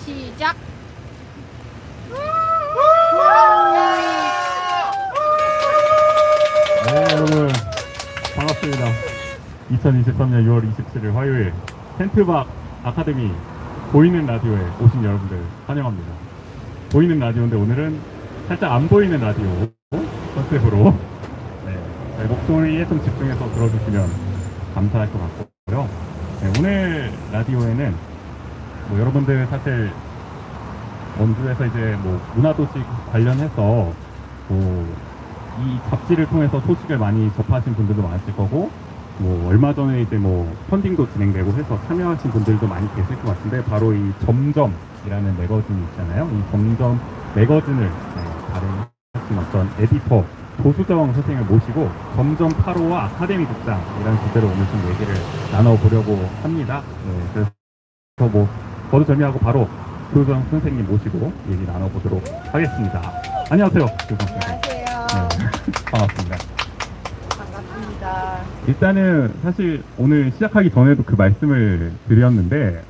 시작! 네, 여러분 반갑습니다. 2023년 6월 27일 화요일 텐트박 아카데미 보이는 라디오에 오신 여러분들 환영합니다. 보이는 라디오인데 오늘은 살짝 안 보이는 라디오 컨셉으로 네, 목소리에 좀 집중해서 들어주시면 감사할 것 같고요. 네, 오늘 라디오에는 뭐 여러분들 사실 원주에서 이제 뭐 문화도시 관련해서 뭐 이 잡지를 통해서 소식을 많이 접하신 분들도 많으실 거고, 뭐 얼마 전에 이제 뭐 펀딩도 진행되고 해서 참여하신 분들도 많이 계실 것 같은데, 바로 이 점점이라는 매거진이 있잖아요. 이 점점 매거진을 발행하신 어떤 에디터 조수정 선생님을 모시고 점점 8호와 아카데미 극장이라는 주제로 오늘 좀 얘기를 나눠보려고 합니다. 네, 그래서 뭐 거두절미하고 바로 조수정 선생님 모시고 얘기 나눠보도록 하겠습니다. 안녕하세요, 조수정 선생님. 안녕하세요. 네, 반갑습니다. 반갑습니다. 일단은 사실 오늘 시작하기 전에도 그 말씀을 드렸는데,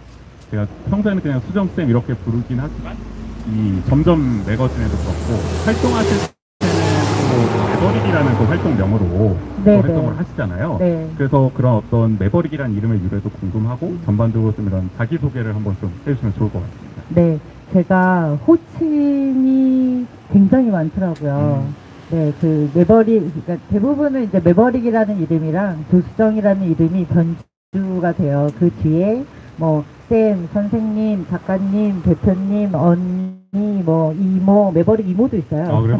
제가 평소에는 그냥 수정쌤 이렇게 부르긴 하지만 이 점점 매거진에도 그렇고 활동하실 때는 또 매버릭이라는 그 활동명으로 또 활동을 하시잖아요. 네. 그래서 그런 어떤 매버릭이라는 이름의 유래도 궁금하고 전반적으로 좀 이런 자기소개를 한번 좀 해주시면 좋을 것 같습니다. 네, 제가 호칭이 굉장히 많더라고요. 네, 그 매버릭, 그러니까 대부분은 이제 매버릭이라는 이름이랑 조수정이라는 이름이 변주가 돼요. 그 뒤에 뭐 쌤, 선생님, 작가님, 대표님, 언니, 뭐 이모, 매버릭 이모도 있어요. 아, 그래요?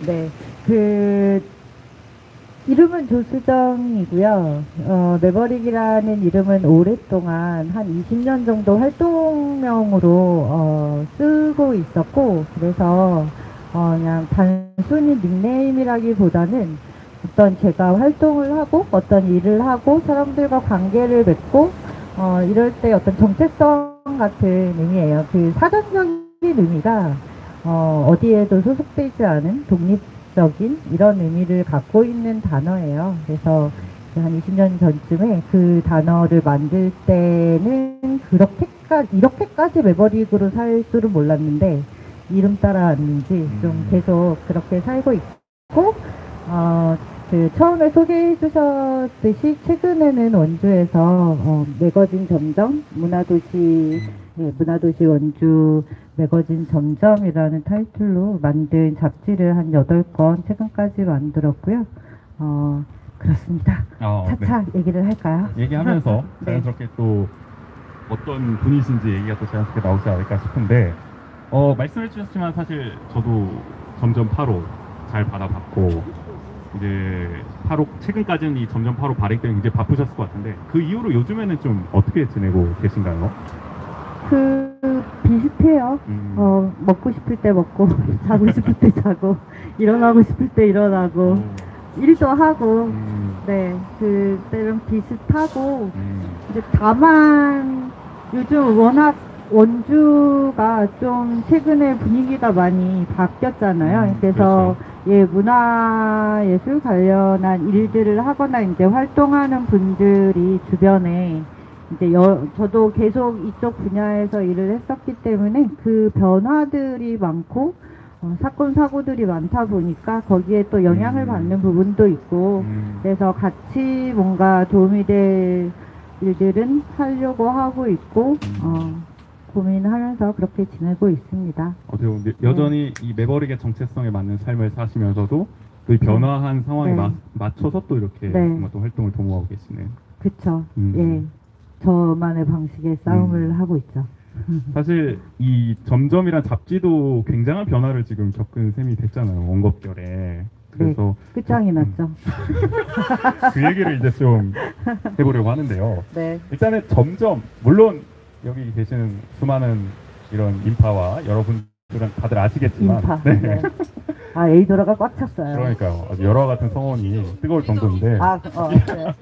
네, 그 이름은 조수정이고요. 매버릭이라는 이름은 오랫동안 한 20년 정도 활동명으로 쓰고 있었고, 그래서 그냥 단순히 닉네임이라기보다는 어떤 제가 활동을 하고 어떤 일을 하고 사람들과 관계를 맺고 이럴 때 어떤 정체성 같은 의미예요. 그 사전적인 의미가 어디에도 소속되지 않은 독립적인 이런 의미를 갖고 있는 단어예요. 그래서 한 20년 전쯤에 그 단어를 만들 때는 이렇게까지 매버릭으로 살 줄은 몰랐는데, 이름 따라 왔는지 좀 계속 그렇게 살고 있고, 그 처음에 소개해 주셨듯이 최근에는 원주에서 매거진 점점 문화도시 원주 매거진 점점이라는 타이틀로 만든 잡지를 한 8권 최근까지 만들었고요. 그렇습니다. 차차 네. 얘기를 할까요? 얘기하면서 네. 자연스럽게 또 어떤 분이신지 얘기가 또 자연스럽게 나오지 않을까 싶은데, 말씀해 주셨지만 사실 저도 점점 8호 잘 받아봤고, 이제 8호 최근까지는 이 점점 8호 발행 때문에 이제 바쁘셨을 것 같은데, 그 이후로 요즘에는 좀 어떻게 지내고 계신가요? 비슷해요. 먹고 싶을 때 먹고 자고 싶을 때 자고 일어나고 싶을 때 일어나고 일도 하고 네, 그때는 비슷하고 이제 다만 요즘 워낙 원주가 좀 최근에 분위기가 많이 바뀌었잖아요. 그래서 그렇죠. 예, 문화예술 관련한 일들을 하거나 이제 활동하는 분들이 주변에 이제 저도 계속 이쪽 분야에서 일을 했었기 때문에 그 변화들이 많고 사건 사고들이 많다 보니까 거기에 또 영향을 받는 부분도 있고, 그래서 같이 뭔가 도움이 될 일들은 하려고 하고 있고 고민하면서 그렇게 지내고 있습니다. 어떻게 보면 여전히 이 매버릭의 정체성에 맞는 삶을 사시면서도 그 변화한 상황에 네. 맞춰서 또 이렇게 네. 뭔가 또 활동을 도모하고 계시네요. 그쵸. 예, 저만의 방식의 싸움을 하고 있죠. 사실 이 점점이란 잡지도 굉장한 변화를 지금 겪은 셈이 됐잖아요, 원곡결에. 그래서 네, 끝장이 났죠. 그 얘기를 이제 좀 해보려고 하는데요. 네. 일단은 점점, 물론 여기 계시는 수많은 이런 인파와 여러분들은 다들 아시겠지만, 인파. 네. 네. 아, 에이도라가 꽉 찼어요. 그러니까요. 아주 열화 같은 성원이 뜨거울 정도인데, 네.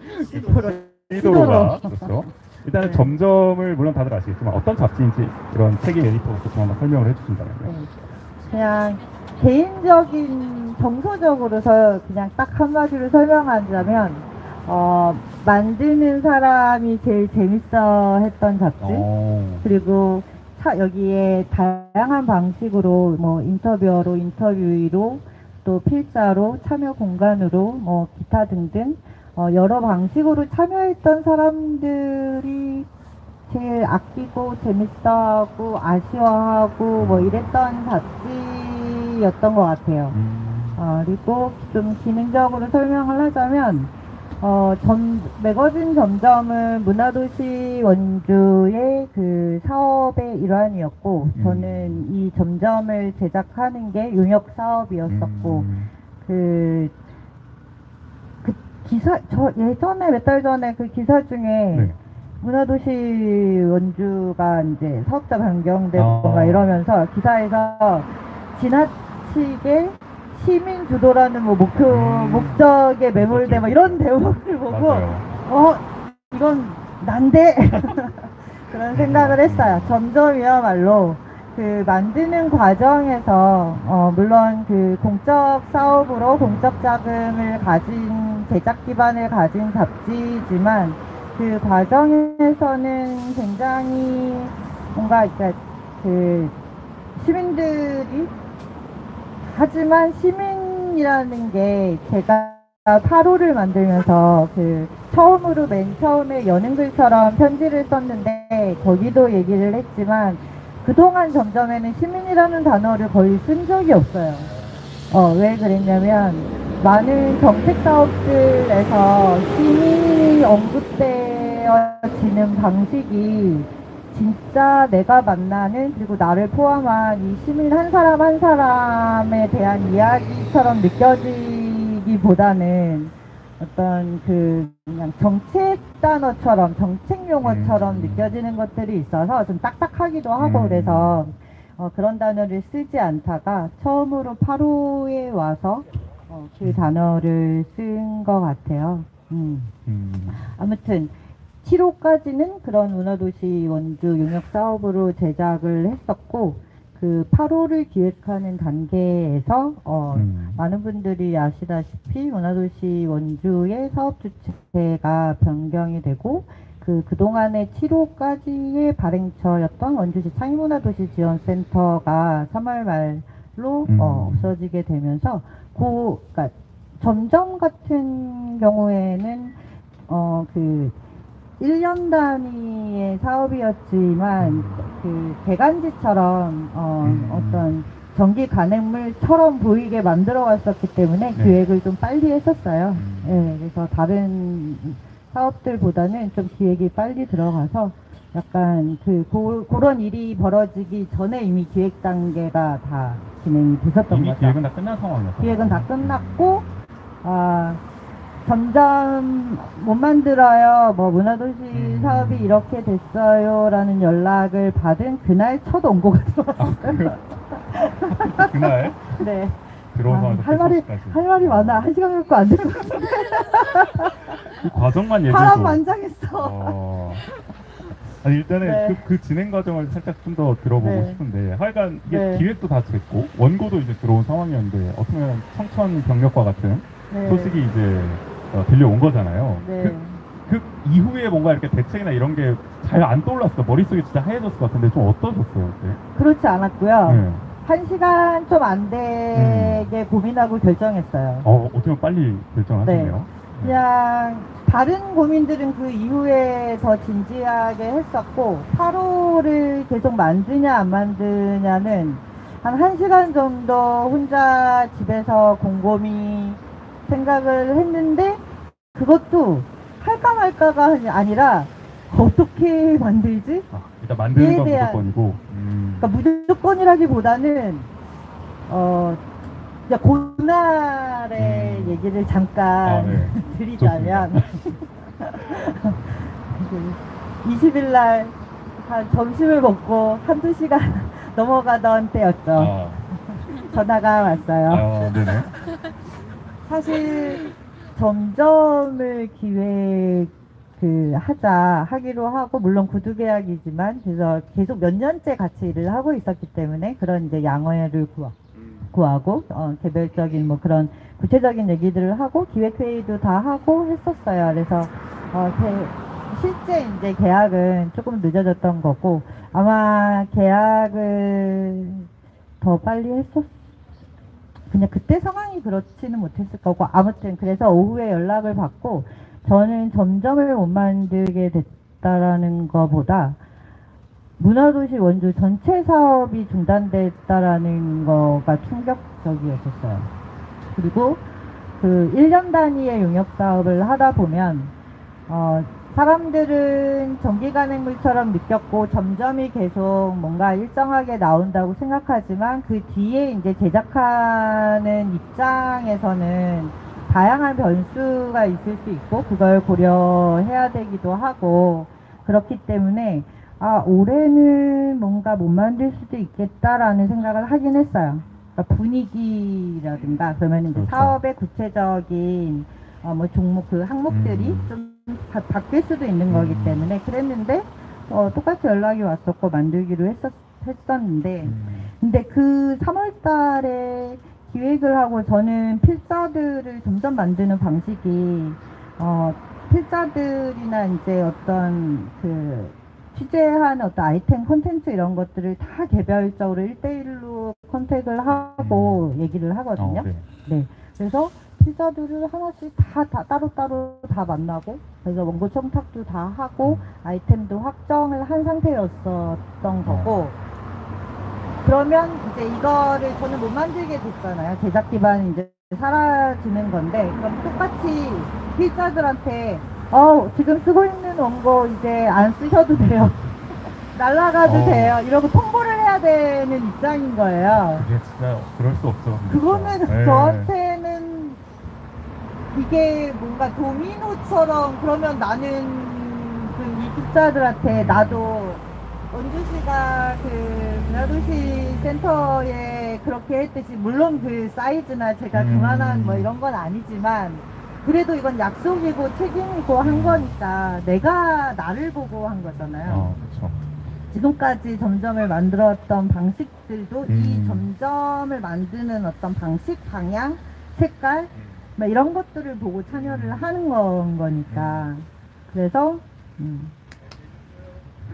시도로가 그렇죠. 일단은 점점을 물론 다들 아시겠지만 어떤 잡지인지 그런 책임 에디터로서 좀 한번 설명을 해주신다면. 그냥 개인적인 정서적으로 그냥 딱 한마디로 설명하자면 만드는 사람이 제일 재밌어 했던 잡지. 그리고 여기에 다양한 방식으로 뭐 인터뷰어로, 인터뷰이로, 또 필자로, 참여 공간으로, 뭐 기타 등등 여러 방식으로 참여했던 사람들이 제일 아끼고 재밌어하고 아쉬워하고 뭐 이랬던 잡지였던 것 같아요. 그리고 좀 기능적으로 설명을 하자면 매거진 점점은 문화도시 원주의 그 사업의 일환이었고, 저는 이 점점을 제작하는 게 용역 사업이었었고, 예전에 몇 달 전에 그 기사 중에 네. 문화도시 원주가 이제 사업자 변경되고 막 이러면서 기사에서 지나치게 시민 주도라는 뭐 목적에 매몰돼 막 이런 대목을 보고 이건 난데 그런 생각을 했어요. 점점이야말로 그 만드는 과정에서 물론 그 공적 사업으로 공적 자금을 가진 제작 기반을 가진 잡지지만 그 과정에서는 굉장히 뭔가 그 시민들이 하지만 시민이라는 게 제가 8호를 만들면서 그 맨 처음에 연행글처럼 편지를 썼는데 거기도 얘기를 했지만 그동안 점점에는 시민이라는 단어를 거의 쓴 적이 없어요. 왜 그랬냐면 많은 정책 사업들에서 시민이 언급되어지는 방식이 진짜 내가 만나는 그리고 나를 포함한 이 시민 한 사람 한 사람에 대한 이야기처럼 느껴지기보다는 어떤 그냥 정책 단어처럼 정책 용어처럼 느껴지는 것들이 있어서 좀 딱딱하기도 하고 그래서 그런 단어를 쓰지 않다가 처음으로 8호에 와서 그 단어를 쓴 것 같아요. 아무튼 7호까지는 그런 문화도시 원주 용역 사업으로 제작을 했었고 그 8호를 기획하는 단계에서 많은 분들이 아시다시피 문화도시 원주의 사업 주체가 변경이 되고 그동안의 7호까지의 발행처였던 원주시 창의문화도시 지원센터가 3월 말로 없어지게 되면서 그러니까 점점 같은 경우에는 그 1년 단위의 사업이었지만 그 대간지처럼 어떤 전기 간행물처럼 보이게 만들어 왔었기 때문에 기획을 좀 빨리 했었어요. 그래서 다른 사업들보다는 좀 기획이 빨리 들어가서 약간 그런 일이 벌어지기 전에 이미 기획 단계가 다 진행이 됐었던 이미 거죠. 기획은 다 끝난 상황이었어요. 기획은 다 끝났고 점점 못 만들어요. 뭐 문화도시 사업이 이렇게 됐어요. 라는 연락을 받은 그날 첫 원고가 들어왔어요. 그날? 네. 들어오자마자 할 말이 많아. 1시간 갖고 안 될 것 같은데. 그 과정만 얘기해도 파란만장했어. 아니 일단은 네. 그 진행 과정을 살짝 좀 더 들어보고 네. 싶은데 하여간 이게 네. 기획도 다 됐고 원고도 이제 들어온 상황이었는데 어떻게 보면 청천벽력과 같은 네. 소식이 이제 들려온 거잖아요. 네. 그 이후에 뭔가 이렇게 대책이나 이런 게 잘 안 떠올랐어. 머릿속이 진짜 하얘졌을 것 같은데 좀 어떠셨어요 그때? 그렇지 않았고요. 네. 1시간 좀 안 되게 고민하고 결정했어요. 어떻게 보면 빨리 결정하셨네요. 네. 그냥 다른 고민들은 그 이후에 더 진지하게 했었고 8호를 계속 만드냐 안 만드냐는 한 1시간 정도 혼자 집에서 곰곰이 생각을 했는데 그것도 할까 말까가 아니라 어떻게 만들지? 일단 만드는 건 대한- 무조건이고 그러니까 무조건이라기보다는 이제 고날의 얘기를 잠깐 네. 드리자면 20일 날 한 점심을 먹고 한두 시간 넘어가던 때였죠. 전화가 왔어요. 네네. 사실 점점을 하기로 하고 물론 구두 계약이지만 그래서 계속 몇 년째 같이 일을 하고 있었기 때문에 그런 이제 양해를 구하고 개별적인 뭐 그런 구체적인 얘기들을 하고 기획회의도 다 하고 했었어요. 그래서 실제 이제 계약은 조금 늦어졌던 거고 아마 계약을 더 빨리 그냥 그때 상황이 그렇지는 못했을 거고 아무튼 그래서 오후에 연락을 받고 저는 점점을 못 만들게 됐다라는 거보다 문화도시 원주 전체 사업이 중단됐다라는 거가 충격적이었었어요. 그리고 그 1년 단위의 용역 사업을 하다 보면 사람들은 전기간행물처럼 느꼈고 점점이 계속 뭔가 일정하게 나온다고 생각하지만 그 뒤에 이제 제작하는 입장에서는 다양한 변수가 있을 수 있고 그걸 고려해야 되기도 하고 그렇기 때문에 올해는 뭔가 못 만들 수도 있겠다라는 생각을 하긴 했어요. 그러니까 분위기라든가 그러면 이제 그렇죠. 사업의 구체적인 뭐 종목 그 항목들이 좀 바뀔 수도 있는 거기 때문에 그랬는데 똑같이 연락이 왔었고 만들기로 했었는데 근데 그 3월 달에 기획을 하고 저는 필자들을 점점 만드는 방식이 필자들이나 이제 어떤 그 취재한 어떤 아이템 콘텐츠 이런 것들을 다 개별적으로 1대1로 컨택을 하고 얘기를 하거든요. 네. 그래서 필자들을 하나씩 다 따로따로 다 만나고 그래서 원고 청탁도 다 하고 아이템도 확정을 한 상태였었던 거고 그러면 이제 이거를 저는 못 만들게 됐잖아요. 제작 기반이 이제 사라지는 건데 그럼 똑같이 필자들한테 지금 쓰고 있는 원고 이제 안 쓰셔도 돼요. 날라가도 돼요. 이러고 통보를 해야 되는 입장인 거예요. 그게 진짜 그럴 수 없죠. 그거는 네. 저한테는 이게 뭔가 도미노처럼 그러면 나는 그 이 필자들한테 나도 원주시가 그 문화도시 센터에 그렇게 했듯이 물론 그 사이즈나 제가 그만한 뭐 이런 건 아니지만 그래도 이건 약속이고 책임이고 한 거니까 내가 나를 보고 한 거잖아요. 그렇죠. 지금까지 점점을 만들었던 방식들도 이 점점을 만드는 어떤 방식, 방향, 색깔 막 이런 것들을 보고 참여를 하는 거니까 그래서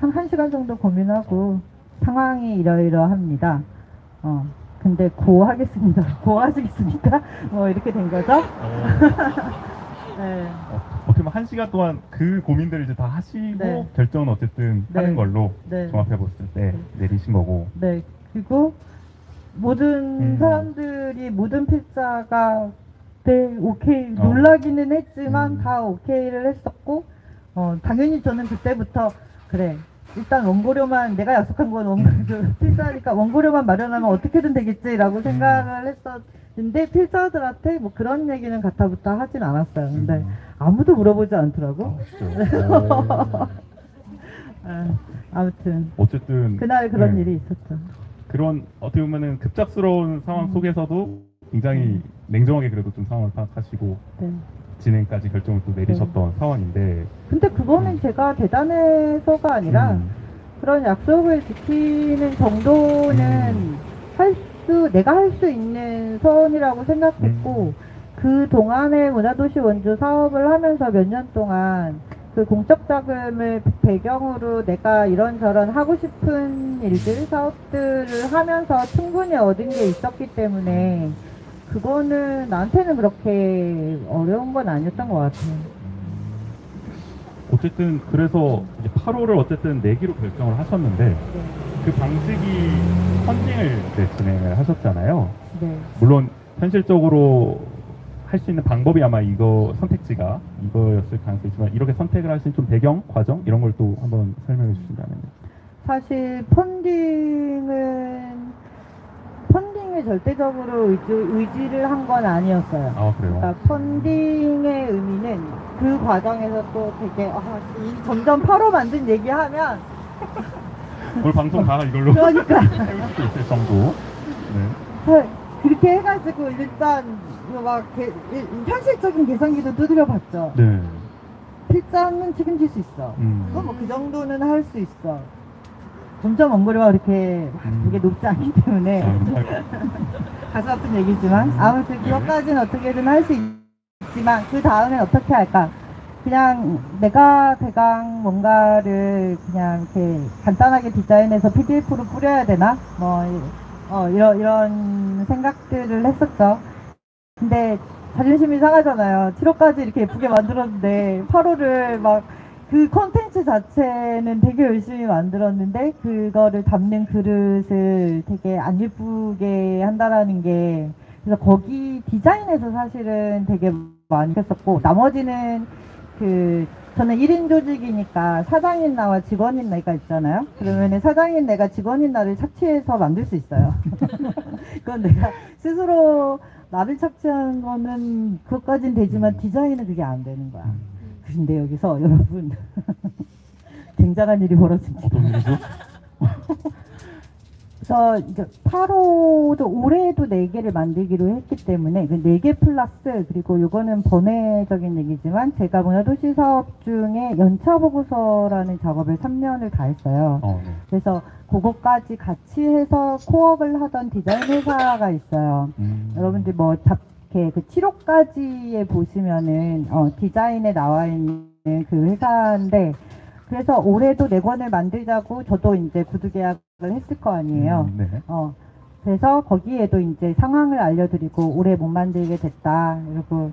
한 시간 정도 고민하고 상황이 이러이러합니다. 근데 고하겠습니다. 고하시겠습니까? 뭐 이렇게 된 거죠? 네. 어떻게 보면 1시간 동안 그 고민들을 이제 다 하시고 네. 결정은 어쨌든 네. 하는 걸로 네. 종합해 봤을 때 내리신 거고. 네. 그리고 모든 사람들이 모든 필자가 네, 오케이 놀라기는 했지만 다 오케이를 했었고 당연히 저는 그때부터 그래 일단 원고료만 내가 약속한 건 필자니까 원고료만 마련하면 어떻게든 되겠지라고 생각을 했었는데 필자들한테 뭐 그런 얘기는 가타부타 하진 않았어요. 근데 아무도 물어보지 않더라고. 아무튼 어쨌든 그날 그런 일이 있었죠. 그런 어떻게 보면은 급작스러운 상황 속에서도 굉장히 냉정하게 그래도 좀 상황을 파악하시고 네. 진행까지 결정을 또 내리셨던 상황인데 근데 그거는 제가 대단해서가 아니라 그런 약속을 지키는 정도는 내가 할 수 있는 선이라고 생각했고 그 동안에 문화도시 원주 사업을 하면서 몇 년 동안 그 공적 자금을 배경으로 내가 이런저런 하고 싶은 일들, 사업들을 하면서 충분히 얻은 게 있었기 때문에 그거는 나한테는 그렇게 어려운 건 아니었던 것 같아요. 어쨌든 그래서 이제 8호를 어쨌든 내기로 결정을 하셨는데 네. 그 방식이 펀딩을 이제 진행을 하셨잖아요. 네. 물론 현실적으로 할 수 있는 방법이 아마 이거였을 가능성이 있지만 이렇게 선택을 하신 좀 배경, 과정 이런 걸 또 한번 설명해 주신다면요. 사실 펀딩을 절대적으로 의지를 한 건 아니었어요. 아 그래요? 그러니까 펀딩의 의미는 그 과정에서 또 되게 이 점점 8호 만든 얘기하면 오늘 방송 다 이걸로 그러니까 해볼 수도 있을 정도. 네. 그렇게 해가지고 일단 막 현실적인 계산기도 두드려 봤죠. 네. 필자는 책임질 수 있어. 뭐 그 정도는 할 수 있어. 점점 원고료가 그렇게 되게 높지 않기 때문에 가슴 아픈 얘기지만 아무튼 그것까지는 어떻게든 할 수 있지만 그 다음엔 어떻게 할까? 그냥 내가 대강 뭔가를 그냥 이렇게 간단하게 디자인해서 PDF로 뿌려야 되나? 이런 생각들을 했었죠. 근데 자존심이 상하잖아요. 7호까지 이렇게 예쁘게 만들었는데 8호를 막 그 컨텐츠 자체는 되게 열심히 만들었는데 그거를 담는 그릇을 되게 안 예쁘게 한다라는 게 그래서 거기 디자인에서 사실은 되게 많이 했었고 나머지는 저는 1인 조직이니까 사장인 나와 직원인 내가 있잖아요. 그러면 사장인 내가 직원인 나를 착취해서 만들 수 있어요. 그건 내가 스스로 나를 착취하는 거는 그것까진 되지만 디자인은 그게 안 되는 거야. 근데 여기서 여러분 굉장한 일이 벌어집니다. 어떤 일이죠? 그래서 이제 8호도 올해도 4개를 만들기로 했기 때문에 그 4개 플러스 그리고 요거는 번외적인 얘기지만 제가 문화도시 사업 중에 연차 보고서라는 작업을 3년을 다 했어요. 네. 그래서 그거까지 같이 해서 코업을 하던 디자인 회사가 있어요. 여러분들 뭐 이렇게 그 7호까지에 보시면은 디자인에 나와 있는 그 회사인데 그래서 올해도 4권을 만들자고 저도 이제 구두 계약을 했을 거 아니에요. 네. 그래서 거기에도 이제 상황을 알려드리고 올해 못 만들게 됐다. 그리고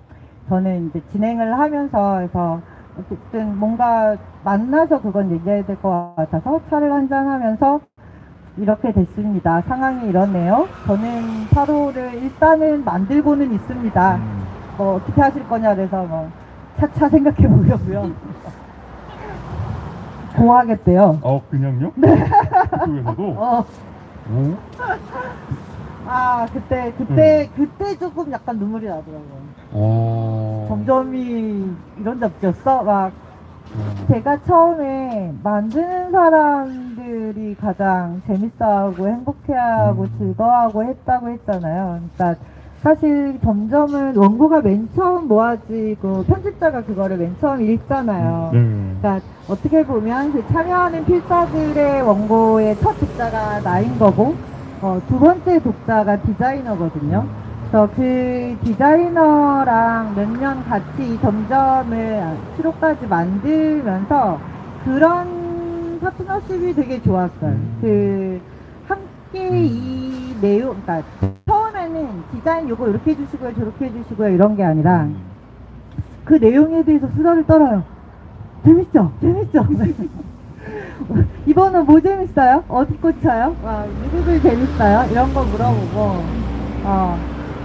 저는 이제 진행을 하면서 해서 어쨌든 뭔가 만나서 그건 얘기해야 될 것 같아서 차를 한잔 하면서 이렇게 됐습니다. 상황이 이렇네요. 저는 8호를 일단은 만들고는 있습니다. 뭐 어떻게 하실 거냐 그래서 뭐 차차 생각해 보려고요. 고하겠대요. 그냥요? 네. 그쪽에서도? 오? 그때 조금 약간 눈물이 나더라고요. 점점이 이런 잡지였어? 막 제가 처음에 만드는 사람들이 가장 재밌어하고 행복해하고 즐거워하고 했다고 했잖아요. 그러니까 사실 점점은 원고가 맨 처음 모아지고 편집자가 그거를 맨 처음 읽잖아요. 그러니까 어떻게 보면 그 참여하는 필자들의 원고의 첫 독자가 나인 거고 두 번째 독자가 디자이너거든요. 그래서 그 디자이너랑 몇 년 같이 이 점점을 7호까지 만들면서 그런 파트너십이 되게 좋았어요. 함께 이 내용, 그러니까 처음에는 디자인 요거 이렇게 해주시고요, 저렇게 해주시고요 이런 게 아니라 그 내용에 대해서 수다를 떨어요. 재밌죠? 재밌죠? 이번은 뭐 재밌어요? 어디 꽂혀요? 누구들 재밌어요? 이런 거 물어보고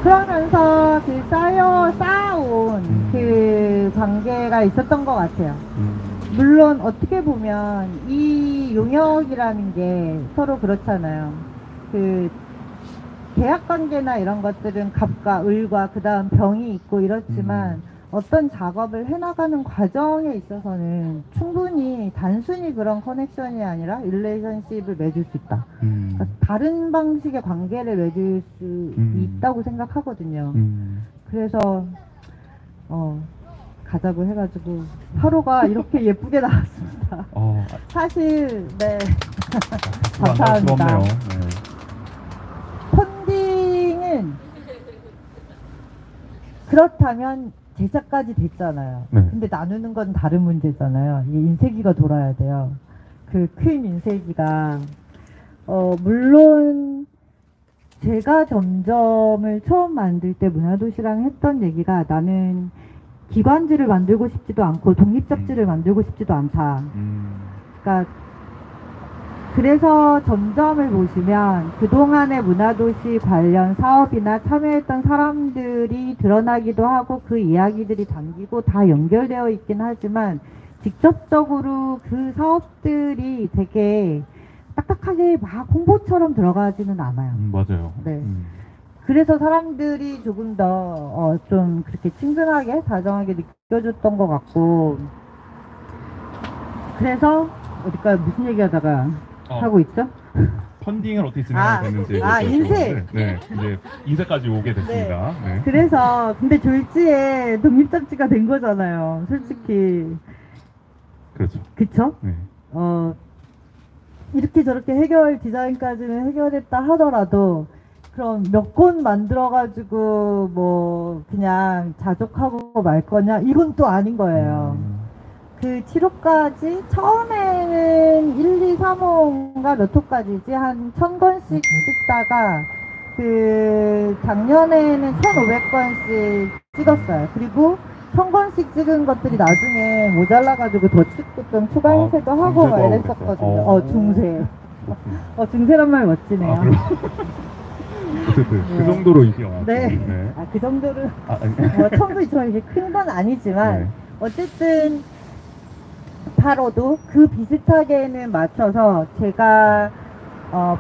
그러면서 그 쌓아온 그 관계가 있었던 것 같아요. 물론 어떻게 보면 이 용역이라는 게 서로 그렇잖아요. 그 계약관계나 이런 것들은 갑과 을과 그 다음 병이 있고 이렇지만 어떤 작업을 해나가는 과정에 있어서는 충분히 단순히 그런 커넥션이 아니라 릴레이션십을 맺을 수 있다. 그러니까 다른 방식의 관계를 맺을 수 있다고 생각하거든요. 그래서 가자고 해가지고 8호가 이렇게 예쁘게 나왔습니다. 사실 네 감사합니다. 펀딩은 그렇다면 제작까지 됐잖아요. 근데 나누는 건 다른 문제잖아요. 이 인쇄기가 돌아야 돼요. 그 큰 인쇄기가 물론 제가 점점을 처음 만들 때 문화도시랑 했던 얘기가 나는 기관지를 만들고 싶지도 않고 독립잡지를 만들고 싶지도 않다. 그러니까 그래서 점점을 보시면 그동안의 문화도시 관련 사업이나 참여했던 사람들이 드러나기도 하고 그 이야기들이 담기고 다 연결되어 있긴 하지만 직접적으로 그 사업들이 되게 딱딱하게 막 홍보처럼 들어가지는 않아요. 맞아요. 네. 그래서 사람들이 조금 더 좀 그렇게 친근하게 다정하게 느껴졌던 것 같고 그래서 어디까지 무슨 얘기하다가 하고 있죠? 펀딩을 어떻게 진행하게 됐는지 인쇄! 네, 이제 인쇄까지 오게 됐습니다. 네. 그래서 근데 졸지에 독립잡지가 된 거잖아요. 솔직히 그렇죠. 그쵸? 네. 이렇게 저렇게 디자인까지는 해결했다 하더라도 그럼 몇 권 만들어가지고 뭐 그냥 자족하고 말 거냐? 이건 또 아닌 거예요. 그 7호까지 처음에는 1, 2, 3호인가 몇 호까지지 한 1000권씩 찍다가 그 작년에는 1500권씩 찍었어요. 그리고 1000권씩 찍은 것들이 나중에 모자라가지고 더 찍고 좀 추가 인쇄도 하고 막 이랬었거든요. 중세. 중세란 말 멋지네요. 어쨌든 네. 그 정도로 인기가 많았죠. 네. 그 정도로 아니. 뭐 처음도 있지만 이게 큰 건 아니지만 네. 어쨌든 8호도 그 비슷하게는 맞춰서 제가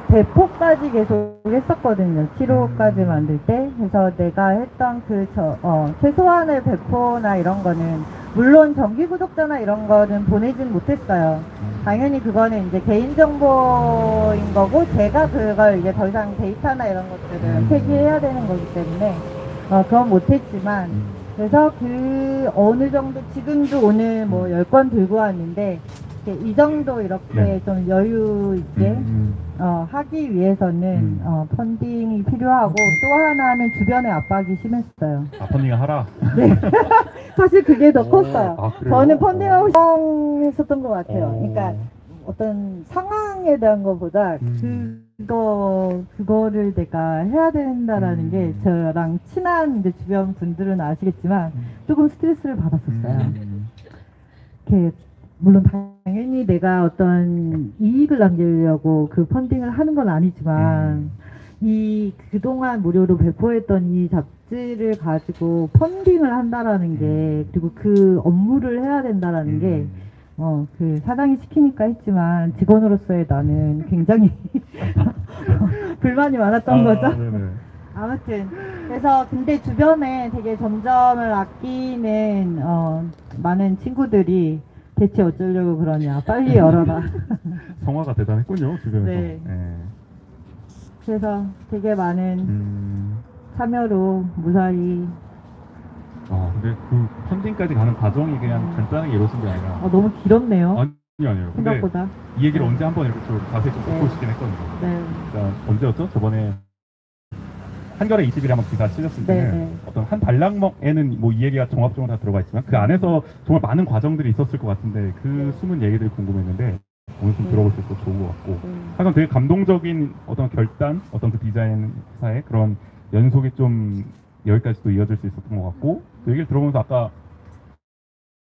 배포까지 계속 했었거든요. 7호까지 만들 때. 그래서 내가 했던 최소한의 배포나 이런 거는, 물론 정기 구독자나 이런 거는 보내진 못했어요. 당연히 그거는 이제 개인정보인 거고, 제가 그걸 이제 더 이상 데이터나 이런 것들은 폐기해야 되는 거기 때문에, 그건 못했지만, 그래서 그 어느 정도, 지금도 오늘 뭐 10권 들고 왔는데, 이 정도 이렇게 네. 좀 여유 있게 하기 위해서는 펀딩이 필요하고, 또 하나는 주변의 압박이 심했어요. 펀딩을 하라. 네. 사실 그게 더 컸어요. 그래요? 저는 펀딩하고 싶었던 것 같아요. 그러니까 어떤 상황에 대한 것보다 그거를 내가 해야 된다라는 게, 저랑 친한 이제 주변 분들은 아시겠지만 조금 스트레스를 받았었어요. 이렇게 물론 당연히 내가 어떤 이익을 남기려고 그 펀딩을 하는 건 아니지만, 이 그동안 무료로 배포했던 이 잡지를 가지고 펀딩을 한다라는 게, 그리고 그 업무를 해야 된다라는 게, 그 사장이 시키니까 했지만 직원으로서의 나는 굉장히 불만이 많았던 거죠. 네네. 아무튼 그래서 근데 주변에 되게 점점을 아끼는 많은 친구들이 대체 어쩌려고 그러냐, 빨리 열어라. 성화가 대단했군요, 주변에서. 네. 네. 그래서 되게 많은 참여로 무사히. 근데 그 펀딩까지 가는 과정이 그냥 간단하게 이루어진 게 아니라. 너무 길었네요. 아니요. 근데 생각보다. 이 얘기를 언제 한번 이렇게 좀 자세히 좀 듣고 싶긴 했거든요. 네. 그러니까 언제였죠? 저번에 한겨레 20일에 한번 기사 실렸을 때는 네. 어떤 한 단락에는 뭐 이 얘기가 종합적으로 다 들어가 있지만 그 안에서 정말 많은 과정들이 있었을 것 같은데 그 숨은 얘기들이 궁금했는데 오늘 좀 들어볼 수 있어서 좋은 것 같고, 하여간 되게 감동적인 어떤 결단, 어떤 그 디자인사의 그런 연속이 좀 여기까지 또 이어질 수 있었던 것 같고, 그 얘기를 들어보면서 아까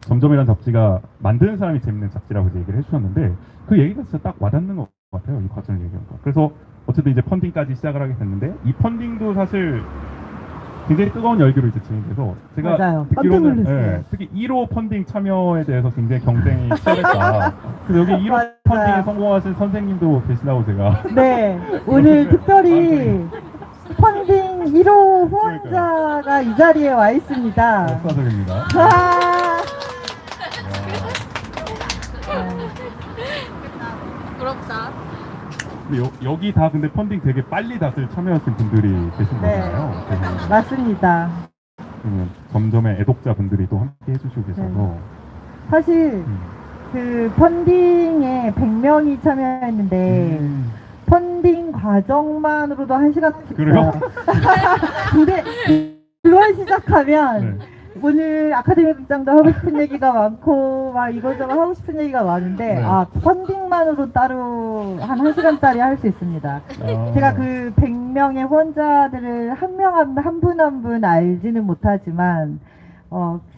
점점이라는 잡지가 만드는 사람이 재밌는 잡지라고 이제 얘기를 해주셨는데, 그 얘기가 진짜 딱 와닿는 것 같아요, 이 과정을 얘기하니까. 그래서 어쨌든 이제 펀딩까지 시작을 하게 됐는데, 이 펀딩도 사실 굉장히 뜨거운 열기로 이제 진행돼서, 제가 맞아요. 듣기로는 깜짝 특히 1호 펀딩 참여에 대해서 굉장히 경쟁이 치열했다. 그래서 여기 1호 맞아요. 펀딩에 성공하신 선생님도 계시다고 제가. 네, 오늘 특별히 펀딩 1호 후원자가 이 자리에 와 있습니다. 축하드립니다. 부럽다. 근데 여기 다 근데 펀딩 되게 빨리 다들 참여하신 분들이 계신 네. 거잖아요. 맞습니다. 그러면 점점의 애독자 분들이 또 함께 해주시고 계셔서. 사실 그 펀딩에 100명이 참여했는데 펀딩 과정만으로도 1시간 그래요? 근데 그걸 시작하면 네. 오늘 아카데미 극장도 하고 싶은 얘기가 많고 막 이것저것 하고 싶은 얘기가 많은데 네. 펀딩만으로 따로 한 1시간짜리 할 수 있습니다. 제가 그 100명의 후원자들을 한 분 한 분 알지는 못하지만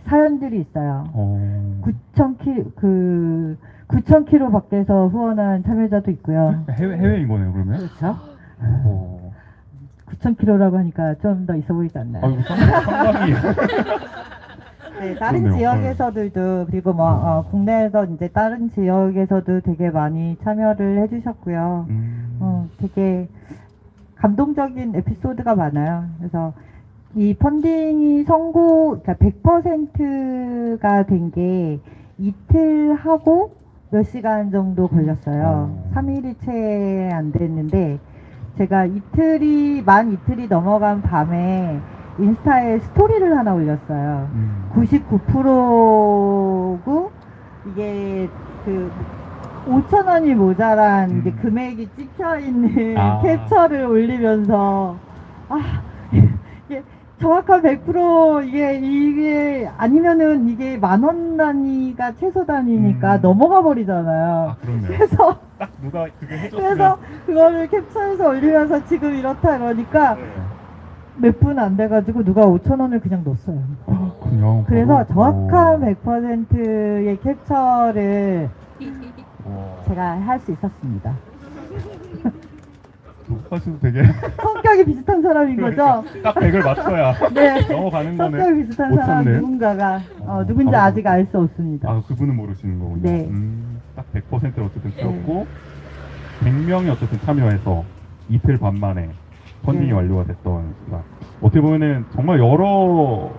사연들이 있어요. 9,000km 밖에서 후원한 참여자도 있고요. 해외인 거네요, 그러면? 그렇죠? 오. 9,000km라고 하니까 좀 더 있어 보이지 않나요? 아이고, 상당히. 네, 다른 그렇네요. 지역에서들도, 그리고 국내에서 이제 다른 지역에서도 되게 많이 참여를 해주셨고요. 되게 감동적인 에피소드가 많아요. 그래서 이 펀딩이 그러니까 100%가 된 게 이틀 하고 몇 시간 정도 걸렸어요. 3일이 채 안 됐는데, 제가 만 이틀이 넘어간 밤에 인스타에 스토리를 하나 올렸어요. 99%고 이게 그 5,000원이 모자란 이제 금액이 찍혀 있는 캡처를 올리면서 아, 이게 정확한 100% 이게 아니면은 이게 10,000원 단위가 최소 단위니까 넘어가 버리잖아요. 아, 그렇네요. 그래서 딱 누가 그게 해줬으면. 그래서 그거를 캡처해서 올리면서 지금 이렇다 이러니까 네. 몇 분 안 돼가지고 누가 5,000원을 그냥 넣었어요. 그냥 그래서 바로, 정확한 100%의 캡처를 와, 제가 할 수 있었습니다. 사실 되게 성격이 비슷한 사람인 거죠? 딱 100을 맞춰야 네. 넘어가는 거네. 성격이 비슷한 못 사람 찾네. 누군가가 누군지 바로 아직 알 수 없습니다. 아, 그분은 모르시는 거군요. 네. 딱 100%를 어쨌든 채웠고 100명이 어쨌든 참여해서 이틀 반 만에 펀딩이 네. 완료가 됐던 시간. 어떻게 보면은 정말 여러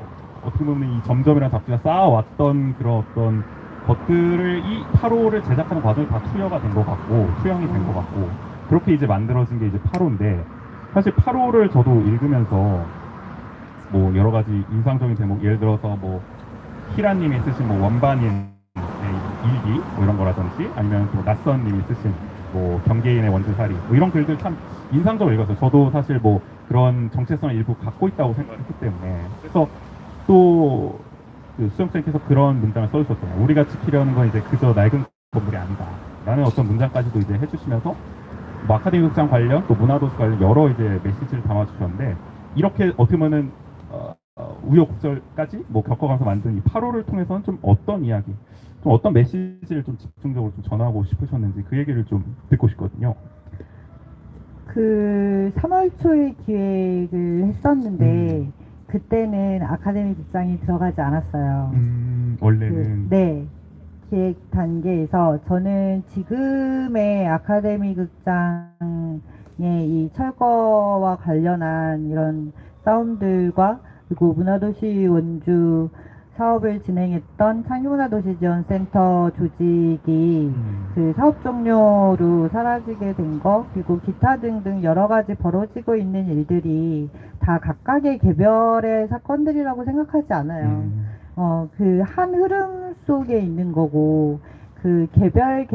어떻게 보면 이 점점이랑 잡지가 쌓아왔던 그런 어떤 것들을 이 8호를 제작하는 과정이 다 투여가 된 것 같고 투영이 된 것 같고 그렇게 이제 만들어진 게 이제 8호인데 사실 8호를 저도 읽으면서 뭐 여러 가지 인상적인 대목 예를 들어서 뭐 히라님이 쓰신 뭐 원반인 일기 뭐 이런 거라든지 아니면 또 낯선님이 쓰신 뭐 경계인의 원주살이 뭐 이런 글들 참 인상적으로 읽었어요. 저도 사실 뭐 그런 정체성을 일부 갖고 있다고 생각했기 때문에 그래서 또 그 수영쌤께서 그런 문장을 써주셨잖아요. 우리가 지키려는 건 이제 그저 낡은 건물이 아니다 라는 어떤 문장까지도 이제 해주시면서 뭐 아카데미 극장 관련 또 문화도시 관련 여러 이제 메시지를 담아주셨는데 이렇게 어떻게 보면은 우여곡절까지 뭐 겪어가면서 만든 이 8호를 통해서는 좀 어떤 이야기, 좀 어떤 메시지를 좀 집중적으로 좀 전하고 싶으셨는지 그 얘기를 좀 듣고 싶거든요. 그 3월 초에 기획을 했었는데 그때는 아카데미 극장이 들어가지 않았어요. 원래는 네. 기획 단계에서 저는 지금의 아카데미 극장의 이 철거와 관련한 이런 사운드과 그리고 문화도시 원주 사업을 진행했던 창의문화도시지원센터 조직이 그 사업 종료로 사라지게 된 거 그리고 기타 등등 여러 가지 벌어지고 있는 일들이 다 각각의 개별의 사건들이라고 생각하지 않아요. 그 한 흐름 속에 있는 거고 그 개별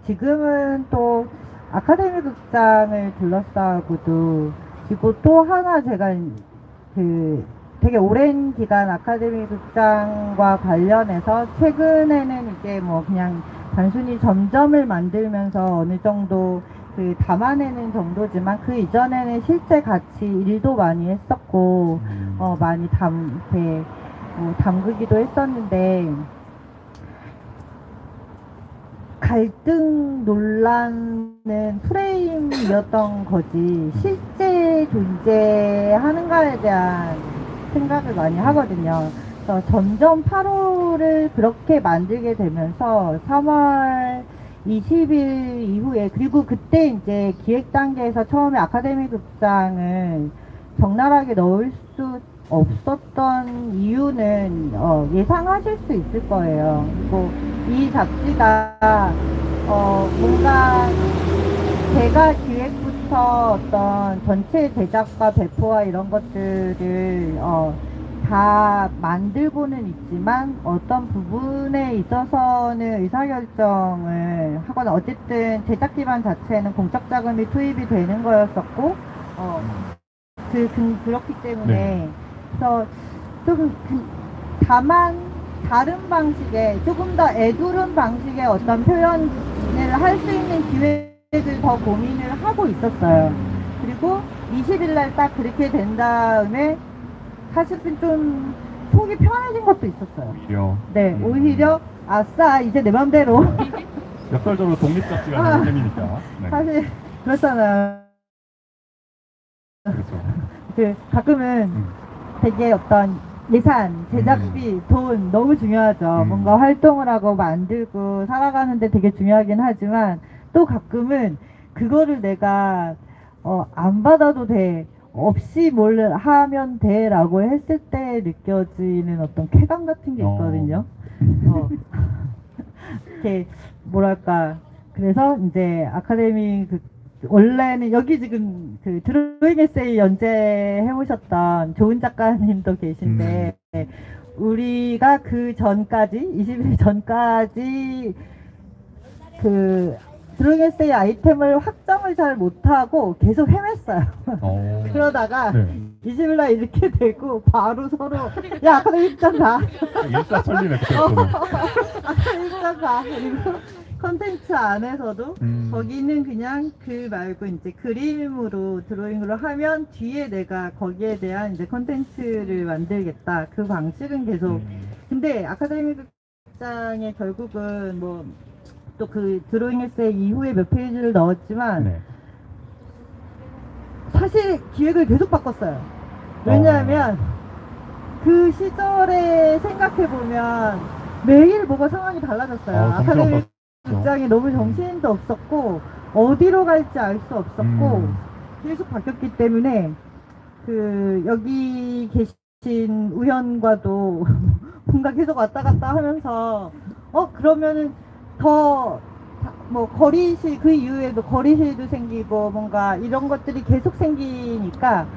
지금은 또 아카데미 극장을 둘러싸고도 그리고 또 하나 제가 그 되게 오랜 기간 아카데미 극장과 관련해서 최근에는 이제 뭐 그냥 단순히 점점을 만들면서 어느 정도 그 담아내는 정도지만 그 이전에는 실제 같이 일도 많이 했었고 많이 이렇게 담그기도 했었는데 갈등 논란은 프레임이었던 거지 실제 존재하는가에 대한 생각을 많이 하거든요. 그래서 점점 8호를 그렇게 만들게 되면서 3월 20일 이후에 그리고 그때 이제 기획 단계에서 처음에 아카데미 극장을 적나라하게 넣을 수 없었던 이유는 예상하실 수 있을 거예요. 그리고 이 잡지가 뭔가 제가 기획부터 어떤 전체 제작과 배포와 이런 것들을 다 만들고는 있지만 어떤 부분에 있어서는 의사결정을 하거나 어쨌든 제작 기반 자체는 공적 자금이 투입이 되는 거였었고 그렇기 때문에 네. 그래서 좀 다만 다른 방식의 조금 더 애두른 방식의 어떤 표현을 할 수 있는 기획을 더 고민을 하고 있었어요. 그리고 20일 날 딱 그렇게 된 다음에 사실은 좀 속이 편해진 것도 있었어요. 오히려 네, 오히려 아싸 이제 내 맘대로 역설적으로 독립잡지가 되는 셈이니까 네. 사실 그렇잖아요. 그렇죠. 그 가끔은 되게 어떤 예산, 제작비, 돈 너무 중요하죠. 뭔가 활동을 하고 만들고 살아가는데 되게 중요하긴 하지만 또 가끔은 그거를 내가 안 받아도 돼, 없이 뭘 하면 돼 라고 했을 때 느껴지는 어떤 쾌감 같은 게 있거든요. 이렇게 뭐랄까 그래서 이제 아카데미 원래는 여기 지금 그 드로잉 에세이 연재해 오셨던 좋은 작가님도 계신데 우리가 그 전까지 20일 전까지 그 드로잉 에세이 아이템을 확정을 잘 못하고 계속 헤맸어요. 그러다가 네. 20일날 이렇게 되고 바로 서로 야 아카데미 입장 가. 일사천리네 그때부터는. 아카데미 입장 가. 그리고 컨텐츠 안에서도 거기는 그냥 글 말고 이제 그림으로 드로잉으로 하면 뒤에 내가 거기에 대한 이제 컨텐츠를 만들겠다. 그 방식은 계속. 근데 아카데미 극장에 결국은 뭐 또 그 드로잉 에세이 이후에 몇 페이지를 넣었지만 네. 사실 기획을 계속 바꿨어요. 왜냐하면 그 시절에 생각해보면 매일 뭐가 상황이 달라졌어요. 아카데미 극장이 너무 정신도 없었고 어디로 갈지 알 수 없었고 계속 바뀌었기 때문에 그 여기 계신 우현과도 뭔가 계속 왔다 갔다 하면서 그러면은 더 뭐 거리실 그 이후에도 거리실도 생기고 뭔가 이런 것들이 계속 생기니까